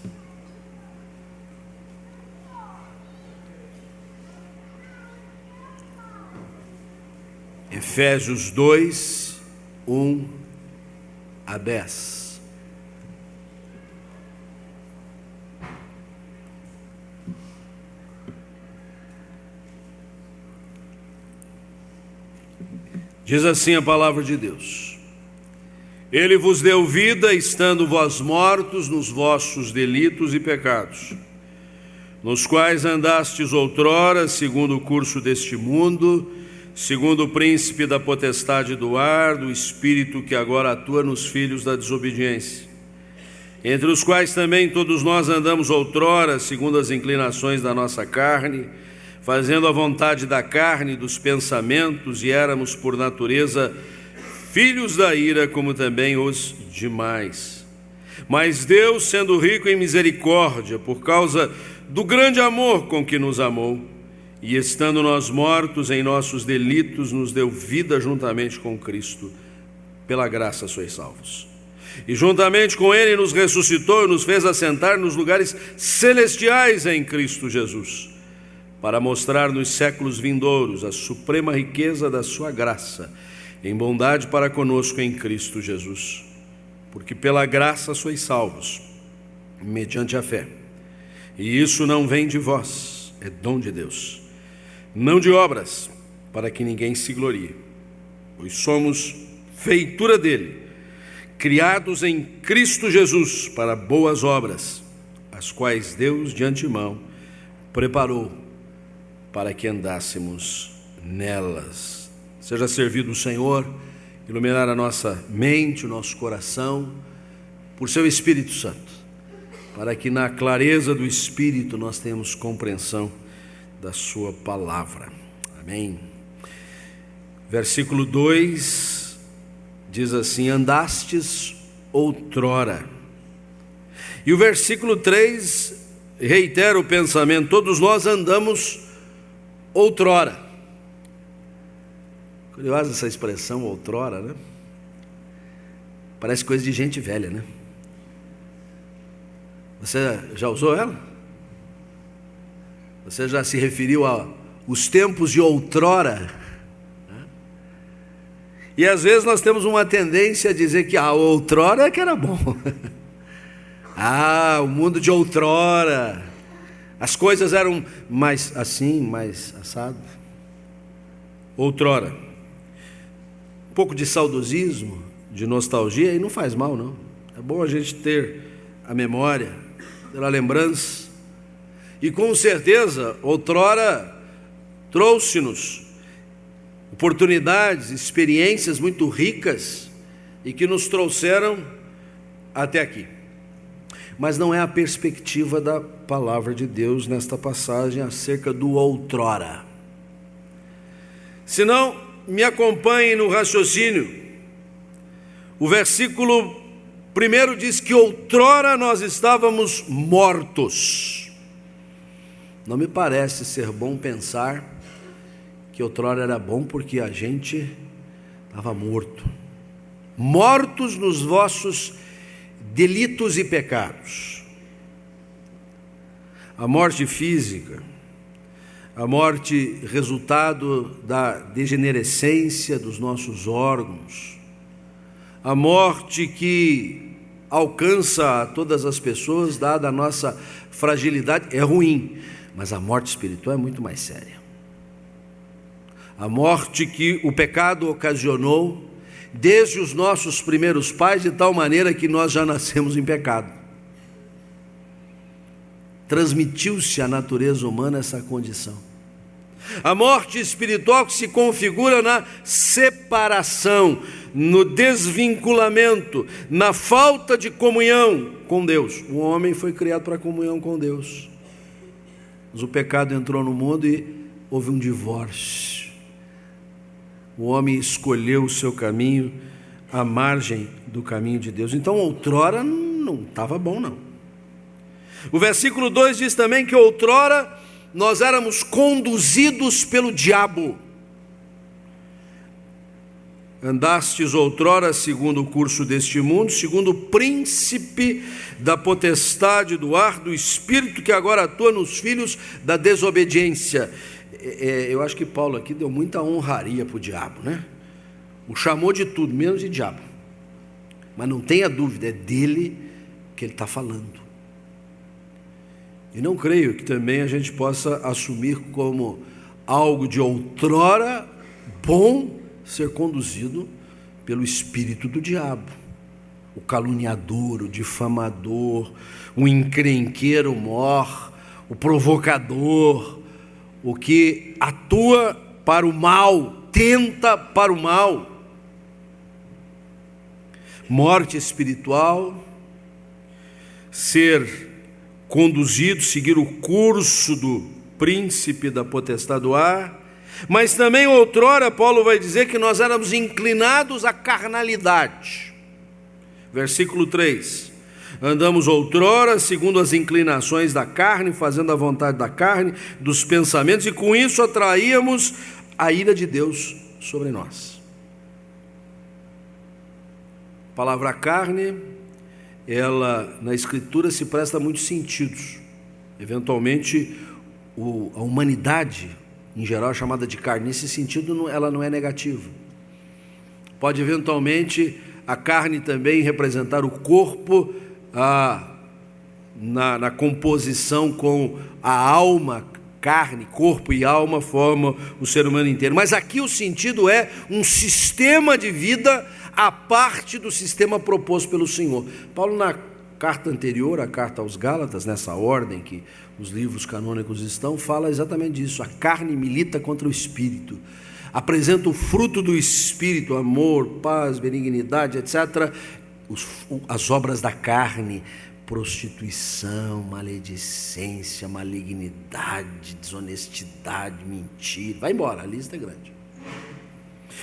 Efésios 2, 1 a 10. Diz assim a palavra de Deus: Ele vos deu vida, estando vós mortos nos vossos delitos e pecados, nos quais andastes outrora, segundo o curso deste mundo, segundo o príncipe da potestade do ar, do espírito que agora atua nos filhos da desobediência, entre os quais também todos nós andamos outrora, segundo as inclinações da nossa carne, fazendo a vontade da carne e dos pensamentos, e éramos por natureza filhos da ira, como também os demais. Mas Deus, sendo rico em misericórdia, por causa do grande amor com que nos amou, e estando nós mortos em nossos delitos, nos deu vida juntamente com Cristo. Pela graça sois salvos. E juntamente com Ele nos ressuscitou e nos fez assentar nos lugares celestiais em Cristo Jesus, para mostrar nos séculos vindouros a suprema riqueza da sua graça, em bondade para conosco em Cristo Jesus. Porque pela graça sois salvos, mediante a fé. E isso não vem de vós, é dom de Deus, não de obras, para que ninguém se glorie, pois somos feitura dele, criados em Cristo Jesus para boas obras, as quais Deus de antemão preparou para que andássemos nelas. Seja servido o Senhor iluminar a nossa mente, o nosso coração, por seu Espírito Santo, para que na clareza do Espírito nós tenhamos compreensão da sua palavra. Amém. Versículo 2 diz assim: andastes outrora. E o versículo 3 reitera o pensamento: todos nós andamos outrora. Curiosa essa expressão, outrora, né? Parece coisa de gente velha, né? Você já usou ela? Você já se referiu aos tempos de outrora? E às vezes nós temos uma tendência a dizer que a outrora é que era bom. O mundo de outrora, as coisas eram mais assim, mais assado. Outrora. Um pouco de saudosismo, de nostalgia, e não faz mal não. É bom a gente ter a memória, ter a lembrança. E com certeza, outrora trouxe-nos oportunidades, experiências muito ricas e que nos trouxeram até aqui. Mas não é a perspectiva da palavra de Deus nesta passagem acerca do outrora. Senão, me acompanhe no raciocínio. O versículo 1 diz que outrora nós estávamos mortos. Não me parece ser bom pensar que outrora era bom porque a gente estava morto. Mortos nos vossos delitos e pecados. A morte física, a morte resultado da degenerescência dos nossos órgãos, a morte que alcança a todas as pessoas, dada a nossa fragilidade, é ruim, mas a morte espiritual é muito mais séria. A morte que o pecado ocasionou desde os nossos primeiros pais, de tal maneira que nós já nascemos em pecado. Transmitiu-se à natureza humana essa condição. A morte espiritual que se configura na separação, no desvinculamento, na falta de comunhão com Deus. O homem foi criado para comunhão com Deus, mas o pecado entrou no mundo e houve um divórcio. O homem escolheu o seu caminho à margem do caminho de Deus. Então, outrora não estava bom, não. O versículo 2 diz também que outrora nós éramos conduzidos pelo diabo. Andastes outrora segundo o curso deste mundo, segundo o príncipe da potestade do ar, do espírito que agora atua nos filhos da desobediência. Eu acho que Paulo aqui deu muita honraria para o diabo, né? O chamou de tudo, menos de diabo. Mas não tenha dúvida, é dele que ele está falando. E não creio que também a gente possa assumir como algo de outrora bom ser conduzido pelo espírito do diabo. O caluniador, o difamador, o encrenqueiro mor, o provocador, o que atua para o mal, tenta para o mal. Morte espiritual, ser conduzido, seguir o curso do príncipe da potestade do ar, mas também outrora Paulo vai dizer que nós éramos inclinados à carnalidade. Versículo 3: andamos outrora segundo as inclinações da carne, fazendo a vontade da carne, dos pensamentos, e com isso atraíamos a ira de Deus sobre nós. A palavra carne, ela na Escritura se presta a muitos sentidos. Eventualmente, a humanidade, em geral, é chamada de carne. Nesse sentido, ela não é negativa. Pode, eventualmente, a carne também representar o corpo na composição com a alma. Carne, corpo e alma formam o ser humano inteiro. Mas aqui o sentido é um sistema de vida à parte do sistema proposto pelo Senhor. Paulo, na carta anterior, a carta aos Gálatas, nessa ordem que os livros canônicos estão, fala exatamente disso. A carne milita contra o espírito, apresenta o fruto do espírito, amor, paz, benignidade, etc. As obras da carne: prostituição, maledicência, malignidade, desonestidade, mentira. Vai embora, a lista é grande.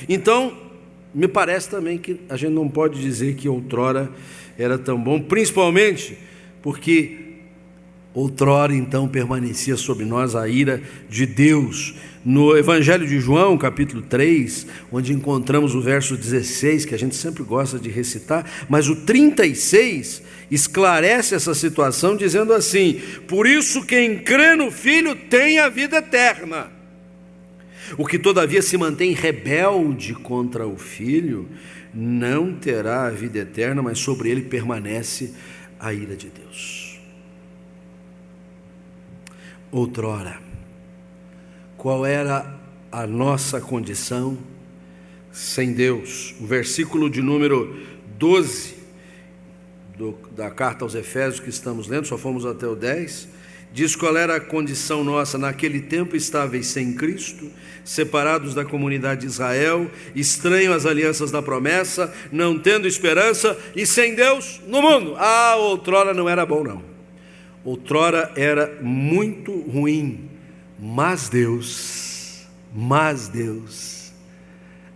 Então, me parece também que a gente não pode dizer que outrora era tão bom, principalmente porque outrora então permanecia sobre nós a ira de Deus. No Evangelho de João, capítulo 3, onde encontramos o verso 16, que a gente sempre gosta de recitar, mas o 36 esclarece essa situação dizendo assim: por isso quem crê no Filho tem a vida eterna. O que todavia se mantém rebelde contra o Filho não terá a vida eterna, mas sobre ele permanece a ira de Deus. Outrora, qual era a nossa condição sem Deus? O versículo de número 12 da carta aos Efésios que estamos lendo, só fomos até o 10, diz qual era a condição nossa. Naquele tempo estáveis sem Cristo, separados da comunidade de Israel, estranhos às alianças da promessa, não tendo esperança e sem Deus no mundo. Outrora não era bom, não. Outrora era muito ruim, mas Deus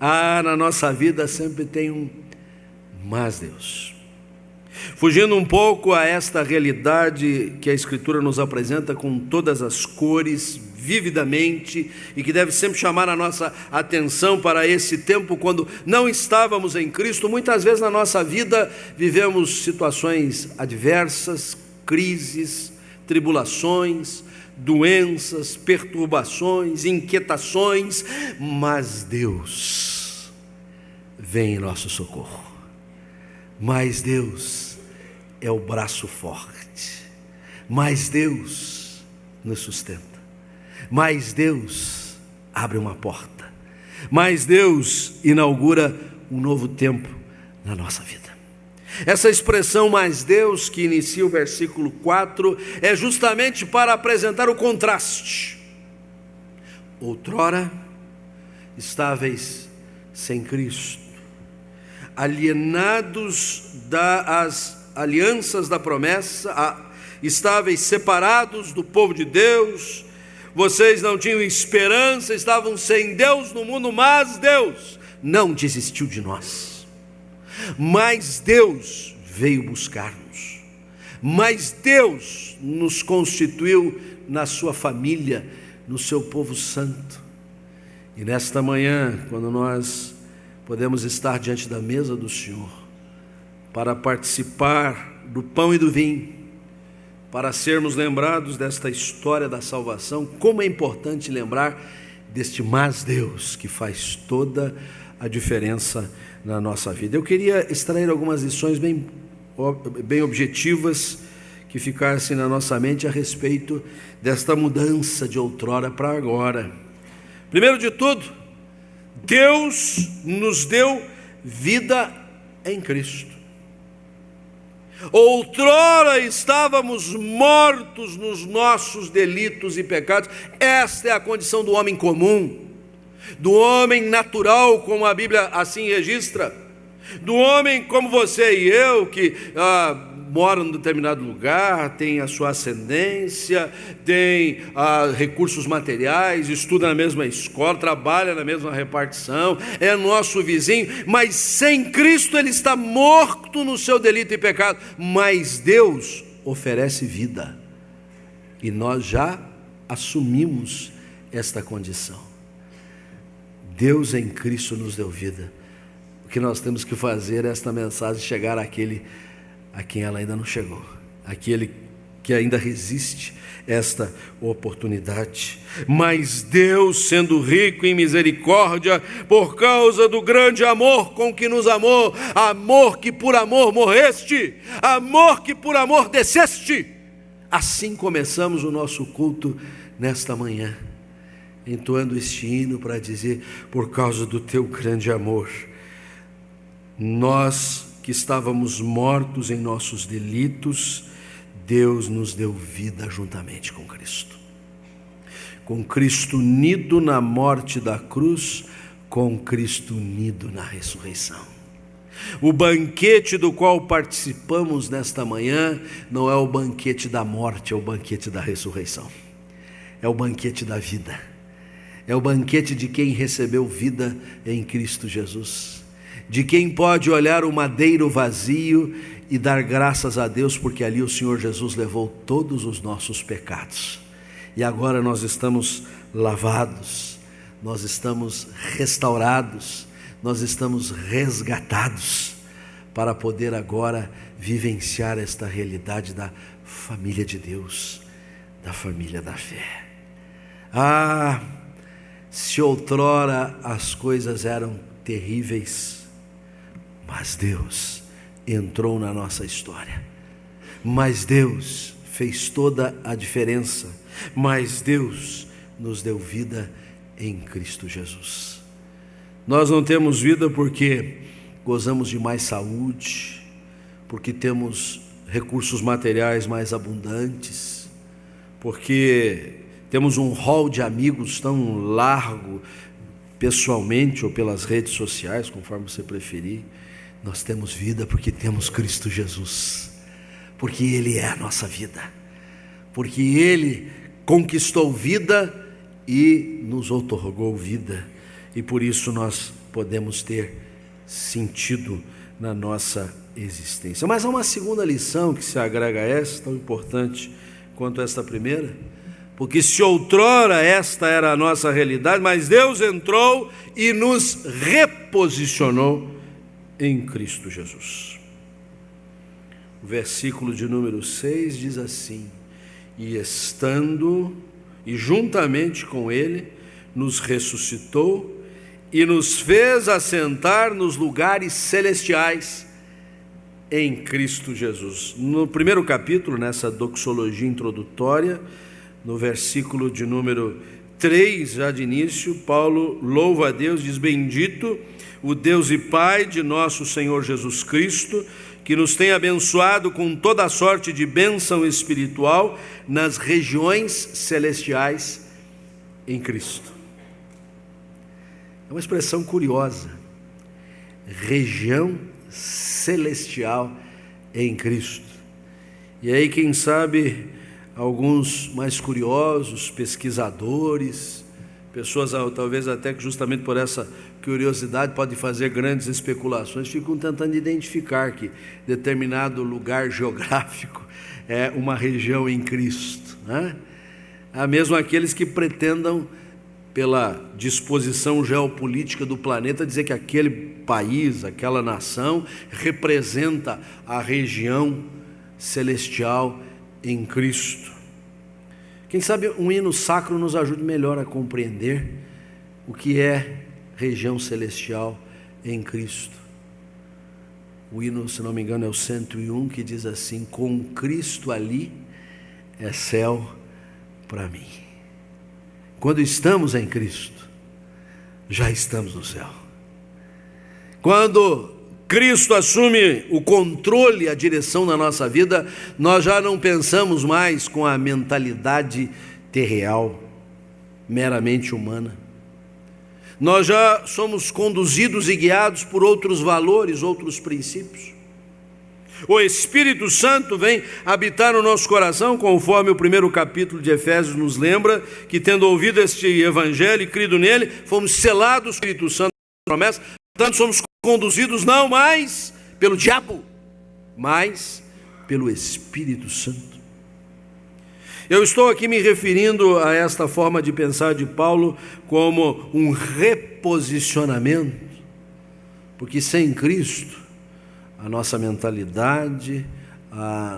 Na nossa vida sempre tem um mas Deus. Fugindo um pouco a esta realidade que a Escritura nos apresenta com todas as cores, vividamente, e que deve sempre chamar a nossa atenção para esse tempo quando não estávamos em Cristo. Muitas vezes na nossa vida vivemos situações adversas, crises, tribulações, doenças, perturbações, inquietações, mas Deus vem em nosso socorro. Mas Deus é o braço forte, mas Deus nos sustenta, mas Deus abre uma porta, mas Deus inaugura um novo tempo na nossa vida. Essa expressão "mas Deus", que inicia o versículo 4, é justamente para apresentar o contraste. Outrora estáveis sem Cristo, alienados das alianças da promessa, estáveis separados do povo de Deus, vocês não tinham esperança, estavam sem Deus no mundo, mas Deus não desistiu de nós, mas Deus veio buscar-nos, mas Deus nos constituiu na sua família, no seu povo santo. E nesta manhã, quando nós podemos estar diante da mesa do Senhor, para participar do pão e do vinho, para sermos lembrados desta história da salvação, como é importante lembrar deste mas Deus que faz toda a diferença na nossa vida. Eu queria extrair algumas lições bem objetivas que ficassem na nossa mente a respeito desta mudança de outrora para agora. Primeiro de tudo, Deus nos deu vida em Cristo. Outrora estávamos mortos nos nossos delitos e pecados. Esta é a condição do homem comum, do homem natural, como a Bíblia assim registra, do homem como você e eu, que mora em determinado lugar, tem a sua ascendência, tem recursos materiais, estuda na mesma escola, trabalha na mesma repartição, é nosso vizinho, mas sem Cristo ele está morto no seu delito e pecado. Mas Deus oferece vida, e nós já assumimos esta condição. Deus em Cristo nos deu vida. O que nós temos que fazer é esta mensagem chegar àquele a quem ela ainda não chegou, aquele que ainda resiste esta oportunidade. Mas Deus, sendo rico em misericórdia, por causa do grande amor com que nos amou, amor que por amor morreste, amor que por amor desceste, assim começamos o nosso culto nesta manhã, entoando este hino para dizer: por causa do teu grande amor, nós que estávamos mortos em nossos delitos, Deus nos deu vida juntamente com Cristo. Com Cristo unido na morte da cruz, com Cristo unido na ressurreição. O banquete do qual participamos nesta manhã não é o banquete da morte, é o banquete da ressurreição. É o banquete da vida. É o banquete de quem recebeu vida em Cristo Jesus. De quem pode olhar o madeiro vazio e dar graças a Deus, porque ali o Senhor Jesus levou todos os nossos pecados. E agora nós estamos lavados, nós estamos restaurados, nós estamos resgatados, para poder agora vivenciar esta realidade da família de Deus, da família da fé. Se outrora as coisas eram terríveis, mas Deus entrou na nossa história, mas Deus fez toda a diferença, mas Deus nos deu vida em Cristo Jesus. Nós não temos vida porque gozamos de mais saúde, porque temos recursos materiais mais abundantes, porque temos um hall de amigos tão largo, pessoalmente ou pelas redes sociais, conforme você preferir. Nós temos vida porque temos Cristo Jesus, porque Ele é a nossa vida, porque Ele conquistou vida e nos outorgou vida, e por isso nós podemos ter sentido na nossa existência. Mas há uma segunda lição que se agrega a essa, tão importante quanto esta primeira, porque se outrora esta era a nossa realidade, mas Deus entrou e nos reposicionou em Cristo Jesus. O versículo de número 6 diz assim: e estando, e juntamente com ele, nos ressuscitou e nos fez assentar nos lugares celestiais em Cristo Jesus. No primeiro capítulo, nessa doxologia introdutória, no versículo de número 3, já de início, Paulo louva a Deus, diz: bendito o Deus e Pai de nosso Senhor Jesus Cristo, que nos tem abençoado com toda a sorte de bênção espiritual nas regiões celestiais em Cristo. É uma expressão curiosa, região celestial em Cristo. E aí, quem sabe, alguns mais curiosos, pesquisadores, pessoas talvez até que justamente por essa curiosidade podem fazer grandes especulações, ficam tentando identificar que determinado lugar geográfico é uma região em Cristo, né? Há mesmo aqueles que pretendam, pela disposição geopolítica do planeta, dizer que aquele país, aquela nação representa a região celestial em Cristo. Quem sabe um hino sacro nos ajude melhor a compreender o que é região celestial em Cristo. O hino, se não me engano, é o 101, que diz assim: com Cristo ali é céu para mim. Quando estamos em Cristo, já estamos no céu. Quando Cristo assume o controle, a direção da nossa vida, nós já não pensamos mais com a mentalidade terreal, meramente humana. Nós já somos conduzidos e guiados por outros valores, outros princípios. O Espírito Santo vem habitar no nosso coração, conforme o primeiro capítulo de Efésios nos lembra, que tendo ouvido este evangelho e crido nele, fomos selados com o Espírito Santo da promessa. Portanto, somos conduzidos não mais pelo diabo, mas pelo Espírito Santo. Eu estou aqui me referindo a esta forma de pensar de Paulo como um reposicionamento, porque sem Cristo, a nossa mentalidade,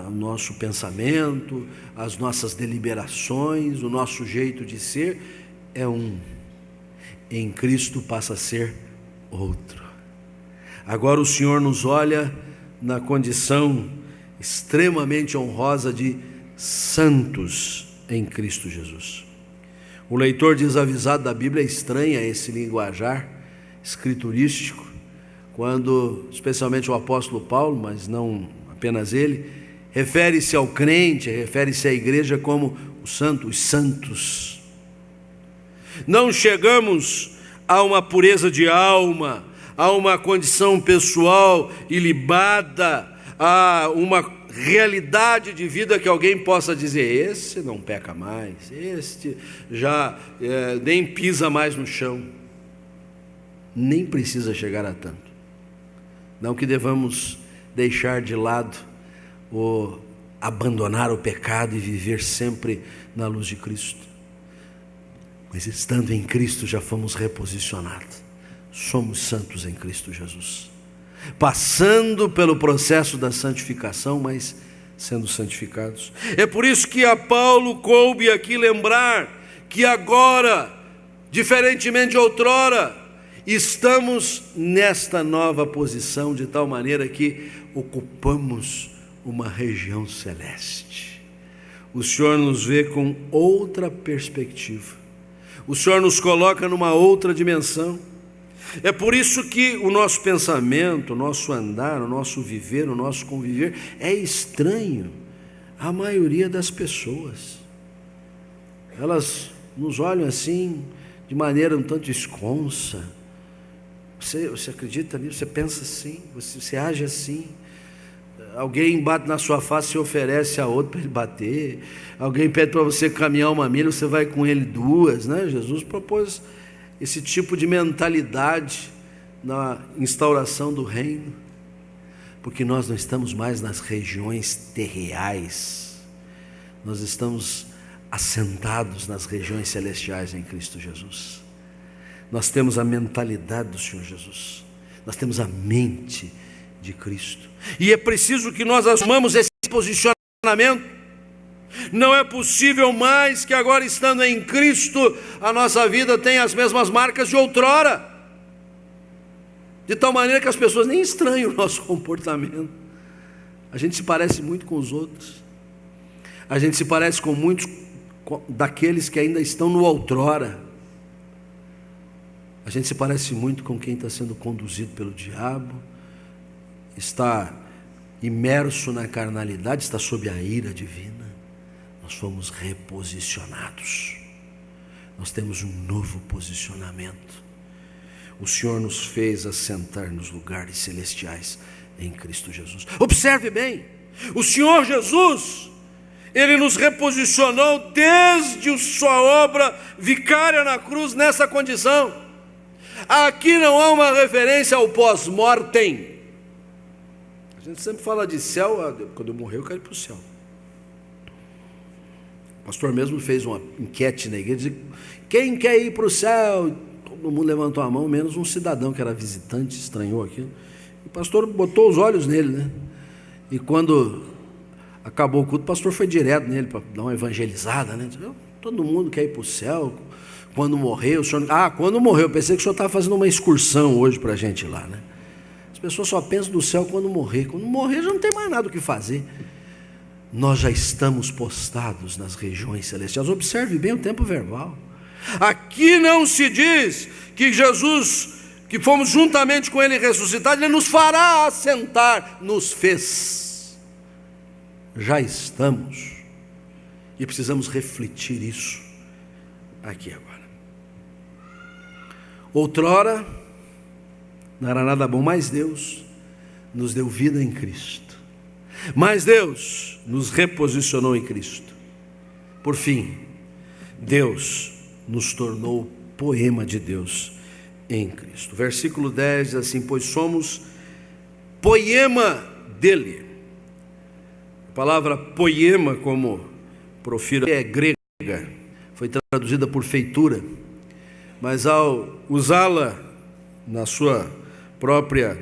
o nosso pensamento, as nossas deliberações, o nosso jeito de ser é um. Em Cristo passa a ser outro. Agora o Senhor nos olha na condição extremamente honrosa de santos em Cristo Jesus. O leitor desavisado da Bíblia estranha esse linguajar escriturístico, quando, especialmente o apóstolo Paulo, mas não apenas ele, refere-se ao crente, refere-se à igreja como os santos. Não chegamos a uma pureza de alma, a uma condição pessoal ilibada, a uma realidade de vida que alguém possa dizer: esse não peca mais, este já nem pisa mais no chão. Nem precisa chegar a tanto. Não que devamos deixar de lado ou abandonar o pecado e viver sempre na luz de Cristo, mas estando em Cristo já fomos reposicionados. Somos santos em Cristo Jesus, passando pelo processo da santificação, mas sendo santificados. É por isso que a Paulo coube aqui lembrar que agora, diferentemente de outrora, estamos nesta nova posição, de tal maneira que ocupamos uma região celeste. O Senhor nos vê com outra perspectiva, o Senhor nos coloca numa outra dimensão. É por isso que o nosso pensamento, o nosso andar, o nosso viver, o nosso conviver é estranho à maioria das pessoas. Elas nos olham assim, de maneira um tanto esconsa. Você acredita nisso? Você pensa assim? Você age assim? Alguém bate na sua face, se oferece a outro para ele bater. Alguém pede para você caminhar uma milha, você vai com ele duas, né? Jesus propôs esse tipo de mentalidade na instauração do reino, porque nós não estamos mais nas regiões terreais, nós estamos assentados nas regiões celestiais em Cristo Jesus. Nós temos a mentalidade do Senhor Jesus, nós temos a mente de Cristo, e é preciso que nós assumamos esse posicionamento. Não é possível mais que agora, estando em Cristo, a nossa vida tenha as mesmas marcas de outrora, de tal maneira que as pessoas nem estranham o nosso comportamento. A gente se parece muito com os outros, a gente se parece com muitos daqueles que ainda estão no outrora, a gente se parece muito com quem está sendo conduzido pelo diabo, está imerso na carnalidade, está sob a ira divina. Nós fomos reposicionados, nós temos um novo posicionamento. O Senhor nos fez assentar nos lugares celestiais em Cristo Jesus. Observe bem, o Senhor Jesus, Ele nos reposicionou desde a sua obra vicária na cruz nessa condição. Aqui não há uma referência ao pós-mortem. A gente sempre fala de céu, quando eu morrer eu quero ir para o céu. O pastor mesmo fez uma enquete na igreja, dizia, quem quer ir para o céu? Todo mundo levantou a mão, menos um cidadão que era visitante, estranhou aquilo. O pastor botou os olhos nele, né? E quando acabou o culto, o pastor foi direto nele para dar uma evangelizada, né? Todo mundo quer ir para o céu. Quando morrer, o senhor... quando morreu, eu pensei que o senhor estava fazendo uma excursão hoje para a gente ir lá, né? As pessoas só pensam no céu quando morrer. Quando morrer já não tem mais nada o que fazer. Nós já estamos postados nas regiões celestiais. Observe bem o tempo verbal. Aqui não se diz que Jesus, que fomos juntamente com Ele ressuscitados, Ele nos fará assentar, nos fez. Já estamos. E precisamos refletir isso aqui agora. Outrora não era nada bom, mas Deus nos deu vida em Cristo. Mas Deus nos reposicionou em Cristo. Por fim, Deus nos tornou poema de Deus em Cristo. Versículo 10 diz assim: pois somos poema dele. A palavra poema, como profiro, é grega, foi traduzida por feitura, mas ao usá-la na sua própria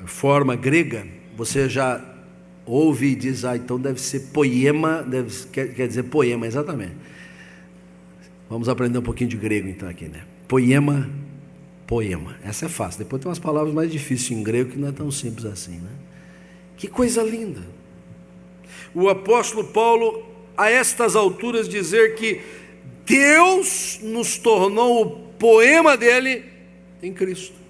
forma grega, você já ouve e diz, então deve ser poema, quer dizer poema, exatamente. Vamos aprender um pouquinho de grego então aqui, né? Poema, essa é fácil. Depois tem umas palavras mais difíceis em grego que não é tão simples assim, né? Que coisa linda! O apóstolo Paulo, a estas alturas, dizer que Deus nos tornou o poema dele em Cristo.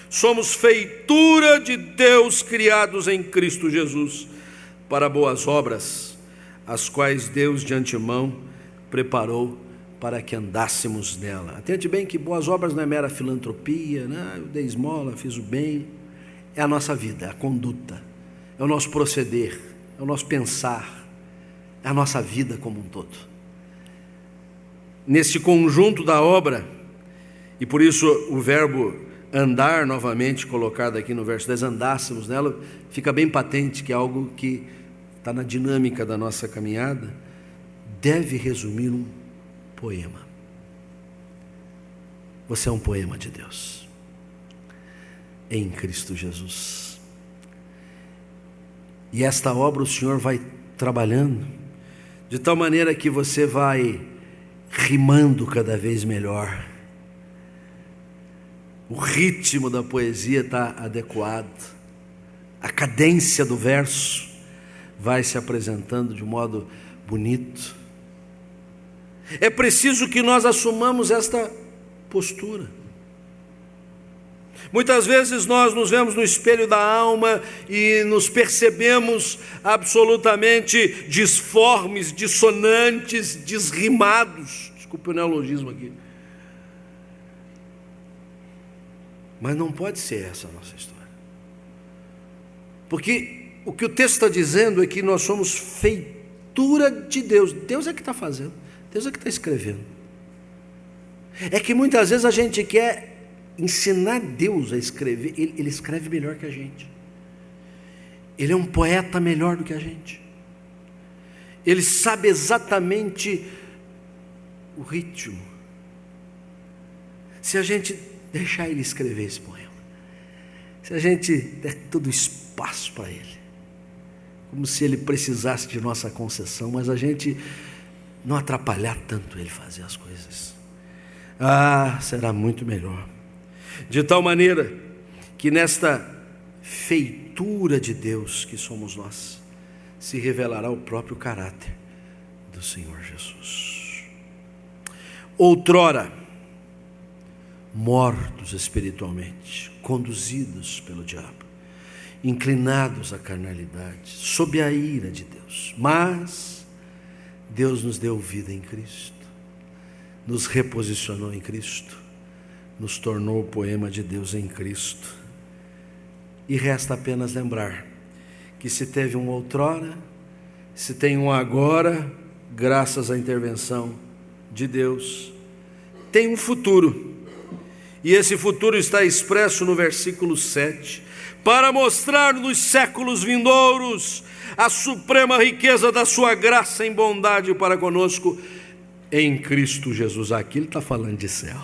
Somos feitura de Deus, criados em Cristo Jesus, para boas obras, as quais Deus de antemão preparou para que andássemos nela. Atente bem que boas obras não é mera filantropia, né? Eu dei esmola, fiz o bem. É a nossa vida, é a conduta, é o nosso proceder, é o nosso pensar, é a nossa vida como um todo. Nesse conjunto da obra, e por isso o verbo andar, novamente colocado aqui no verso 10, andássemos nela, fica bem patente que é algo que está na dinâmica da nossa caminhada, deve resumir um poema. Você é um poema de Deus em Cristo Jesus. E esta obra o Senhor vai trabalhando de tal maneira que você vai rimando cada vez melhor. O ritmo da poesia está adequado, a cadência do verso vai se apresentando de um modo bonito. É preciso que nós assumamos esta postura. Muitas vezes nós nos vemos no espelho da alma e nos percebemos absolutamente disformes, dissonantes, desrimados. Desculpe o neologismo aqui. Mas não pode ser essa a nossa história. Porque o que o texto está dizendo é que nós somos feitura de Deus. Deus é que está fazendo. Deus é que está escrevendo. É que muitas vezes a gente quer ensinar Deus a escrever. Ele escreve melhor que a gente. Ele é um poeta melhor do que a gente. Ele sabe exatamente o ritmo. Se a gente deixar ele escrever esse poema, se a gente der todo o espaço para ele, como se ele precisasse de nossa concessão, mas a gente não atrapalhar tanto ele fazer as coisas, será muito melhor. De tal maneira que nesta feitura de Deus que somos nós, se revelará o próprio caráter do Senhor Jesus. Outrora, mortos espiritualmente, conduzidos pelo diabo, inclinados à carnalidade, sob a ira de Deus, mas Deus nos deu vida em Cristo, nos reposicionou em Cristo, nos tornou o poema de Deus em Cristo. E resta apenas lembrar que se teve um outrora, se tem um agora, graças à intervenção de Deus, tem um futuro. E esse futuro está expresso no versículo 7, para mostrar nos séculos vindouros a suprema riqueza da sua graça em bondade para conosco em Cristo Jesus. Aqui ele está falando de céu,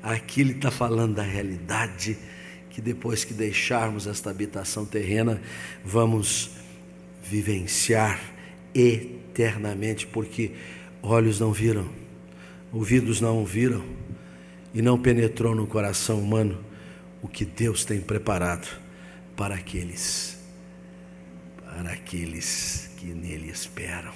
aqui ele está falando da realidade, que depois que deixarmos esta habitação terrena, vamos vivenciar eternamente, porque olhos não viram, ouvidos não ouviram, e não penetrou no coração humano o que Deus tem preparado para aqueles que nele esperam,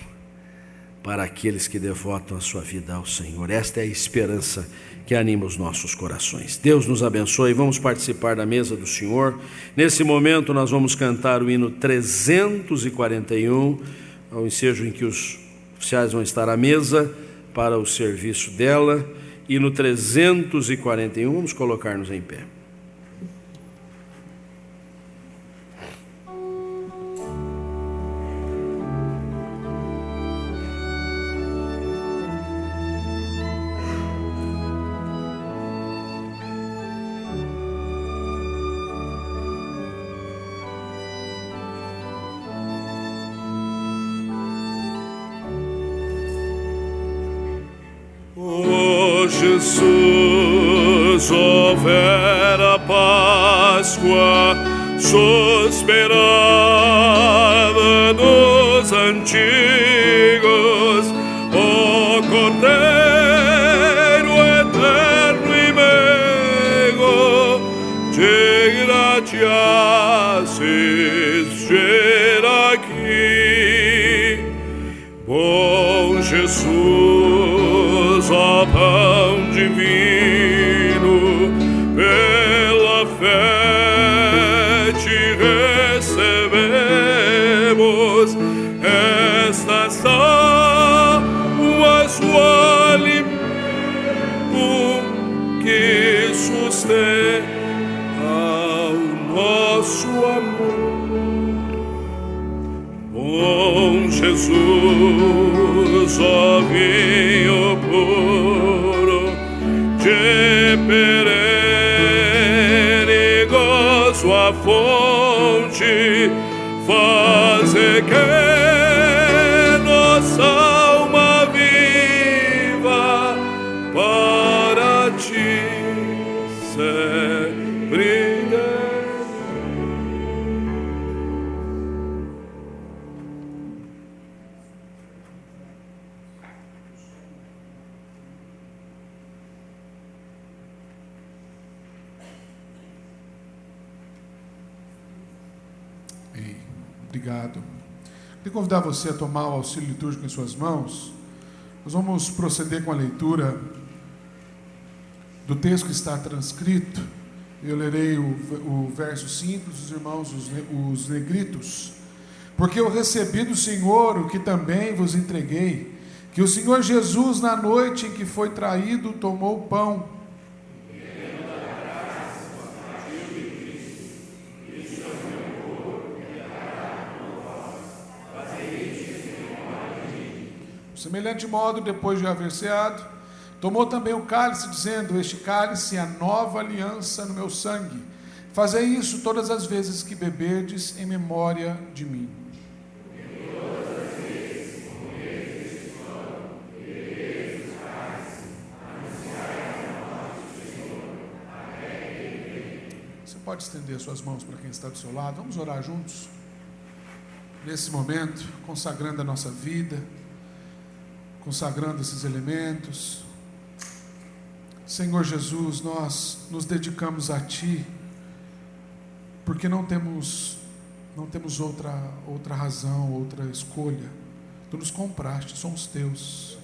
para aqueles que devotam a sua vida ao Senhor. Esta é a esperança que anima os nossos corações. Deus nos abençoe. Vamos participar da mesa do Senhor. Nesse momento nós vamos cantar o hino 341, ao ensejo em que os oficiais vão estar à mesa para o serviço dela. Hino 341, vamos colocar-nos em pé. Jesus, ó vera Páscoa, soberana dos antigos, ó Cordeiro eterno e meigo, digna-te assistir aqui. Bom Jesus, ó pão divino, pela fé te recebemos. Estas águas, o alimento que sustenta o nosso amor. Bom Jesus, ó vinho puro, de perene gozo a fonte, faze que nossa alma viva para ti sempre. Obrigado. Queria convidar você a tomar o auxílio litúrgico em suas mãos. Nós vamos proceder com a leitura do texto que está transcrito. Eu lerei o verso simples, os irmãos, os negritos. Porque eu recebi do Senhor o que também vos entreguei, que o Senhor Jesus, na noite em que foi traído, tomou o pão. Semelhante modo, depois de haver ceado, Tomou também o cálice, dizendo: este cálice é a nova aliança no meu sangue. Fazei isso todas as vezes que beberdes, em memória de mim. Você pode estender suas mãos para quem está do seu lado. Vamos orar juntos? Nesse momento, consagrando a nossa vida, consagrando esses elementos. Senhor Jesus, nós nos dedicamos a Ti, porque não temos outra razão, outra escolha. Tu nos compraste, somos Teus.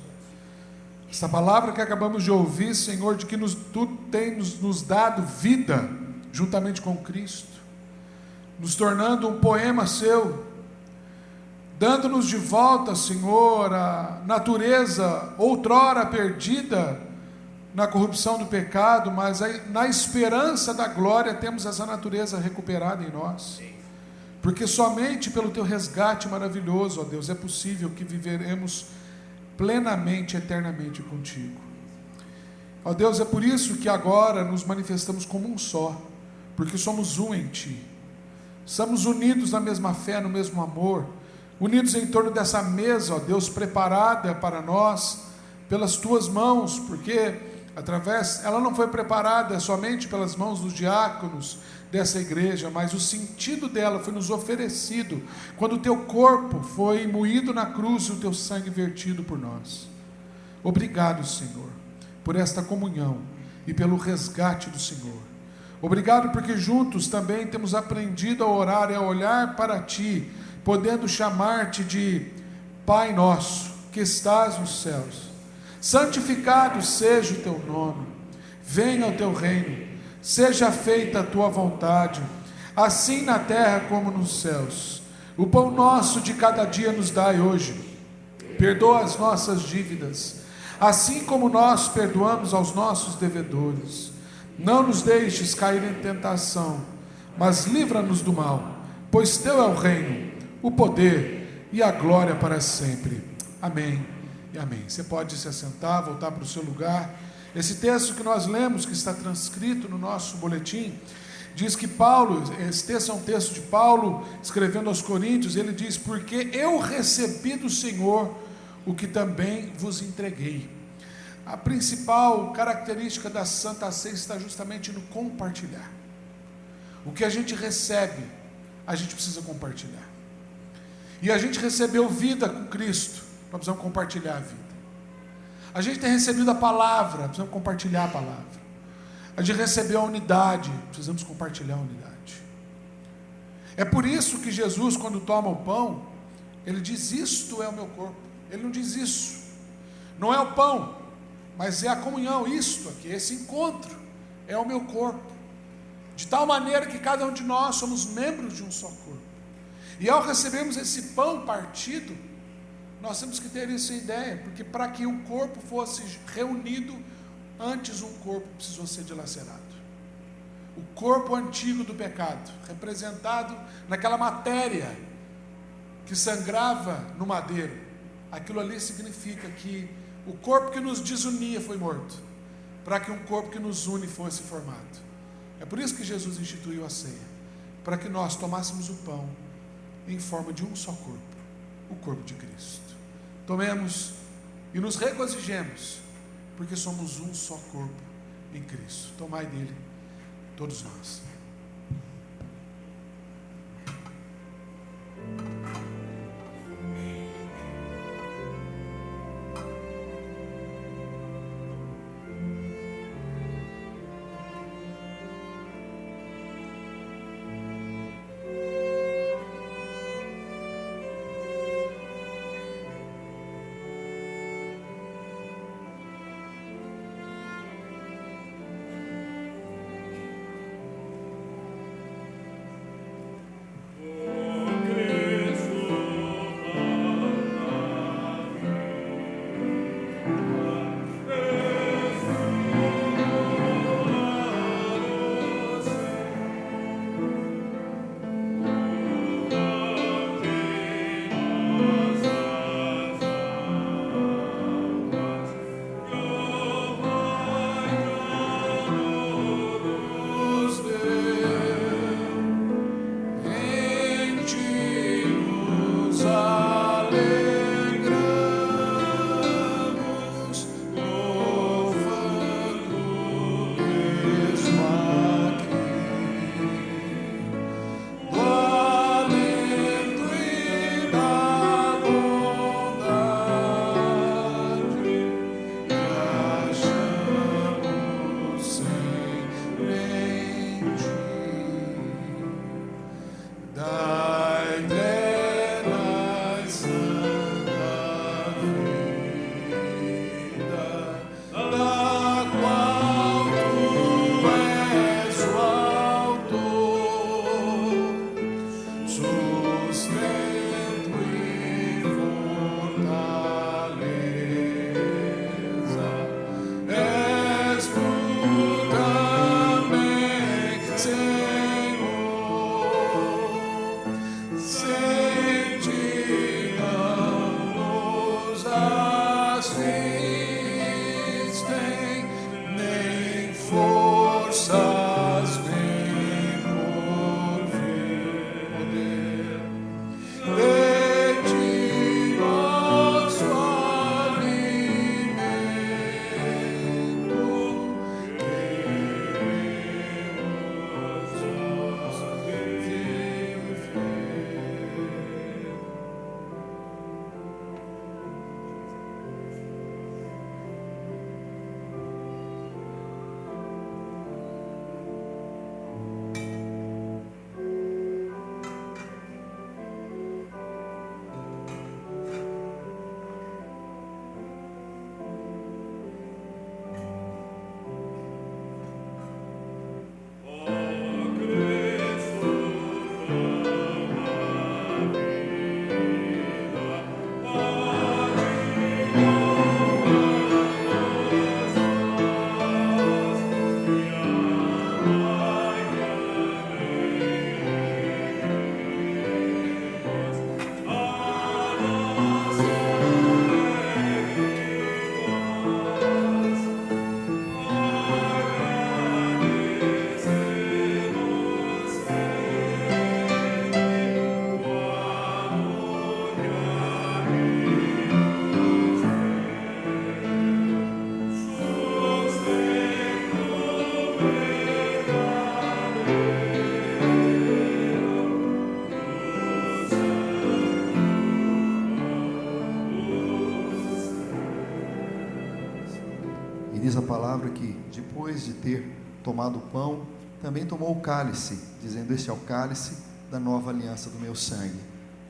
Essa palavra que acabamos de ouvir, Senhor, de que Tu tens nos dado vida, juntamente com Cristo, nos tornando um poema Seu, dando-nos de volta, Senhor, a natureza outrora perdida na corrupção do pecado, mas na esperança da glória temos essa natureza recuperada em nós, porque somente pelo Teu resgate maravilhoso, ó Deus, é possível que viveremos plenamente, eternamente contigo. Ó Deus, é por isso que agora nos manifestamos como um só, porque somos um em Ti, estamos unidos na mesma fé, no mesmo amor, unidos em torno dessa mesa, ó Deus, preparada para nós pelas Tuas mãos, porque ela não foi preparada somente pelas mãos dos diáconos dessa igreja, mas o sentido dela foi nos oferecido quando o Teu corpo foi moído na cruz e o Teu sangue vertido por nós. Obrigado, Senhor, por esta comunhão e pelo resgate do Senhor. Obrigado porque juntos também temos aprendido a orar e a olhar para Ti, podendo chamar-te de Pai nosso, que estás nos céus. Santificado seja o Teu nome, venha o Teu reino, seja feita a Tua vontade, assim na terra como nos céus. O pão nosso de cada dia nos dai hoje, perdoa as nossas dívidas, assim como nós perdoamos aos nossos devedores. Não nos deixes cair em tentação, mas livra-nos do mal, pois Teu é o reino, o poder e a glória para sempre. Amém e amém. Você pode se assentar, voltar para o seu lugar. Esse texto que nós lemos, que está transcrito no nosso boletim, diz que Paulo, esse texto é um texto de Paulo, escrevendo aos Coríntios, ele diz: porque eu recebi do Senhor o que também vos entreguei. A principal característica da Santa Ceia está justamente no compartilhar. O que a gente recebe, a gente precisa compartilhar. E a gente recebeu vida com Cristo, nós precisamos compartilhar a vida. A gente tem recebido a palavra, precisamos compartilhar a palavra. A gente recebeu a unidade, precisamos compartilhar a unidade. É por isso que Jesus, quando toma o pão, ele diz: isto é o meu corpo. Ele não diz isso, não é o pão, mas é a comunhão. Isto aqui, esse encontro é o meu corpo, de tal maneira que cada um de nós somos membros de um só corpo. E ao recebermos esse pão partido, nós temos que ter essa ideia, porque para que o corpo fosse reunido, antes um corpo precisou ser dilacerado. O corpo antigo do pecado, representado naquela matéria que sangrava no madeiro, aquilo ali significa que o corpo que nos desunia foi morto, para que um corpo que nos une fosse formado. É por isso que Jesus instituiu a ceia, para que nós tomássemos o pão em forma de um só corpo, o corpo de Cristo. Tomemos e nos regozijemos, porque somos um só corpo em Cristo. Tomai dele, todos nós. diz a palavra que depois de ter tomado o pão, também tomou o cálice, dizendo: este é o cálice da nova aliança do meu sangue.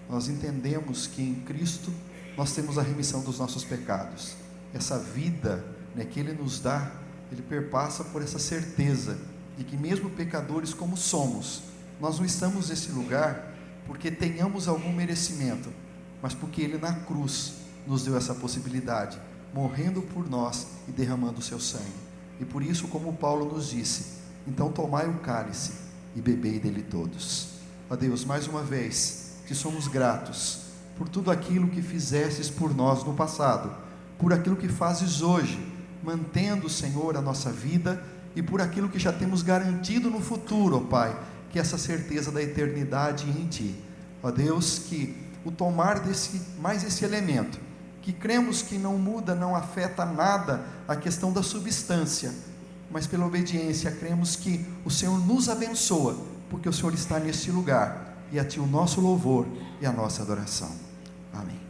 Nós entendemos que em Cristo nós temos a remissão dos nossos pecados. Essa vida, né, que Ele nos dá, Ele perpassa por essa certeza de que mesmo pecadores como somos, nós não estamos nesse lugar porque tenhamos algum merecimento, mas porque Ele na cruz nos deu essa possibilidade, morrendo por nós e derramando o seu sangue. E por isso, como Paulo nos disse: então tomai o cálice e bebei dele todos. Ó Deus, mais uma vez te somos gratos por tudo aquilo que fizestes por nós no passado, por aquilo que fazes hoje, mantendo, Senhor, a nossa vida, e por aquilo que já temos garantido no futuro, ó Pai, que é essa certeza da eternidade em Ti. Ó Deus, que o tomar mais esse elemento, que cremos que não muda, não afeta nada a questão da substância, mas pela obediência cremos que o Senhor nos abençoa, porque o Senhor está neste lugar, e a Ti o nosso louvor e a nossa adoração. Amém.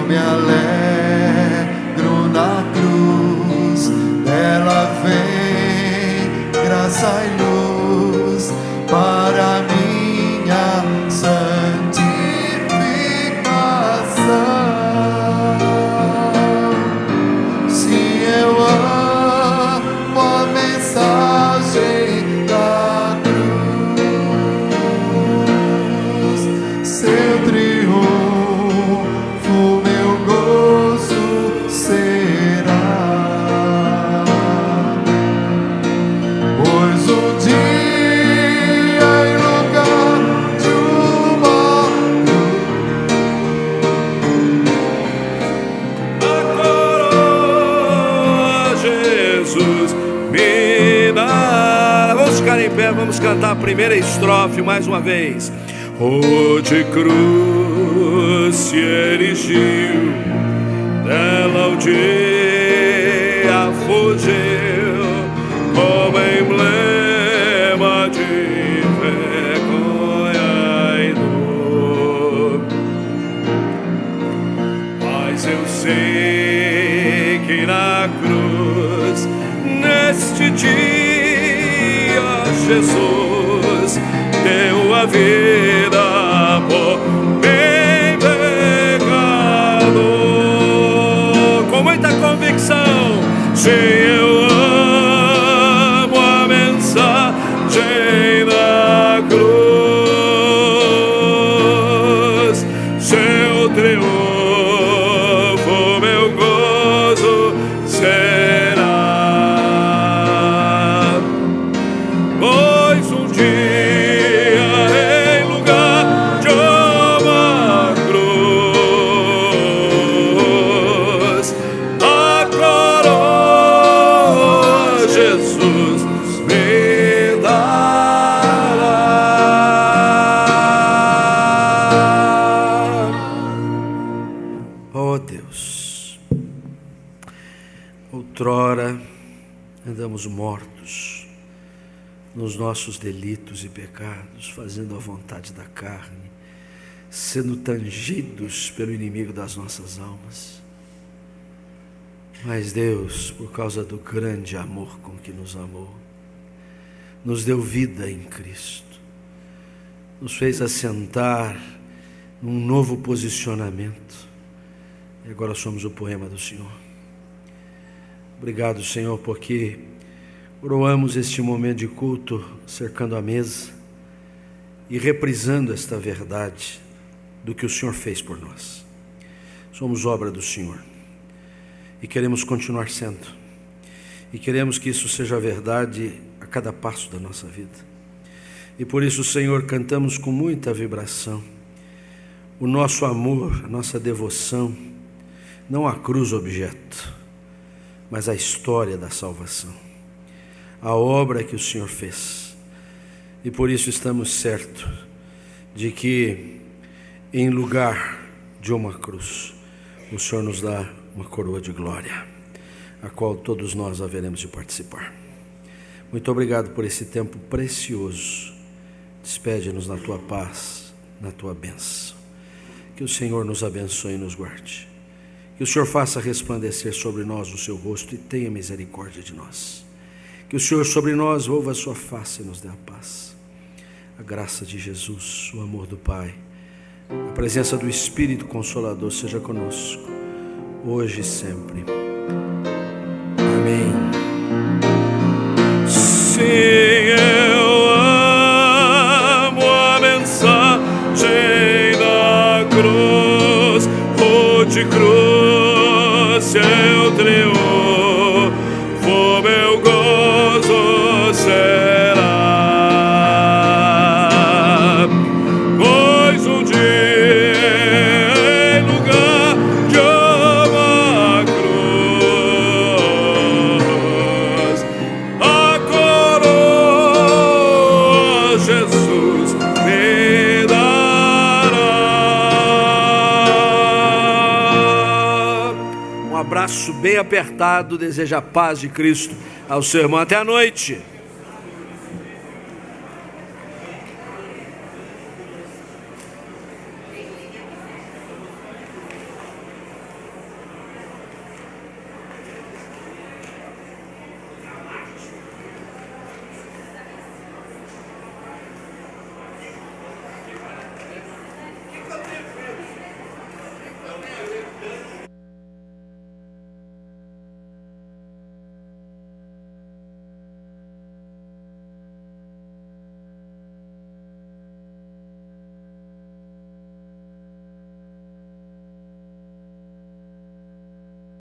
me alegro na cruz, dela vem graça e luz para minha santificação. Se eu amo a mensagem da cruz, seu triunfo meu gozo será. Pois um dia em lugar de uma a coroa Jesus me dá. Vamos ficar em pé, vamos cantar a primeira estrofe mais uma vez. O de cruz se erigiu, dela o dia fugiu, como emblema de vergonha e dor. Mas eu sei que na cruz, neste dia, Jesus deu a vida por bem pecador. Com muita convicção, se eu amo a mensagem da cruz, seu triunfo meu gozo será. Pois um dia em lugar de uma cruz, a coroa Jesus me dará. Oh Deus, outrora andamos mortos nos nossos delitos e pecados, fazendo a vontade da carne, sendo tangidos pelo inimigo das nossas almas. Mas Deus, por causa do grande amor com que nos amou, nos deu vida em Cristo, nos fez assentar num novo posicionamento, e agora somos o poema do Senhor. Obrigado, Senhor, porque coroamos este momento de culto cercando a mesa e reprisando esta verdade do que o Senhor fez por nós. Somos obra do Senhor e queremos continuar sendo, e queremos que isso seja verdade a cada passo da nossa vida. E por isso, Senhor, cantamos com muita vibração o nosso amor, a nossa devoção, não à cruz objeto, mas à história da salvação, a obra que o Senhor fez. E por isso estamos certos de que em lugar de uma cruz, o Senhor nos dá uma coroa de glória, a qual todos nós haveremos de participar. Muito obrigado por esse tempo precioso. Despede-nos na tua paz, na tua bênção. Que o Senhor nos abençoe e nos guarde. Que o Senhor faça resplandecer sobre nós o seu rosto e tenha misericórdia de nós. Que o Senhor sobre nós volva a sua face e nos dê a paz. A graça de Jesus, o amor do Pai, a presença do Espírito Consolador seja conosco, hoje e sempre. Amém. Sim, eu amo a mensagem da cruz, o de cruz, seu triunfo, meu gozo será. Pois um dia em lugar de uma cruz, a coroa Jesus me dará. Um abraço bem apertado, deseja a paz de Cristo ao seu irmão. Até a noite.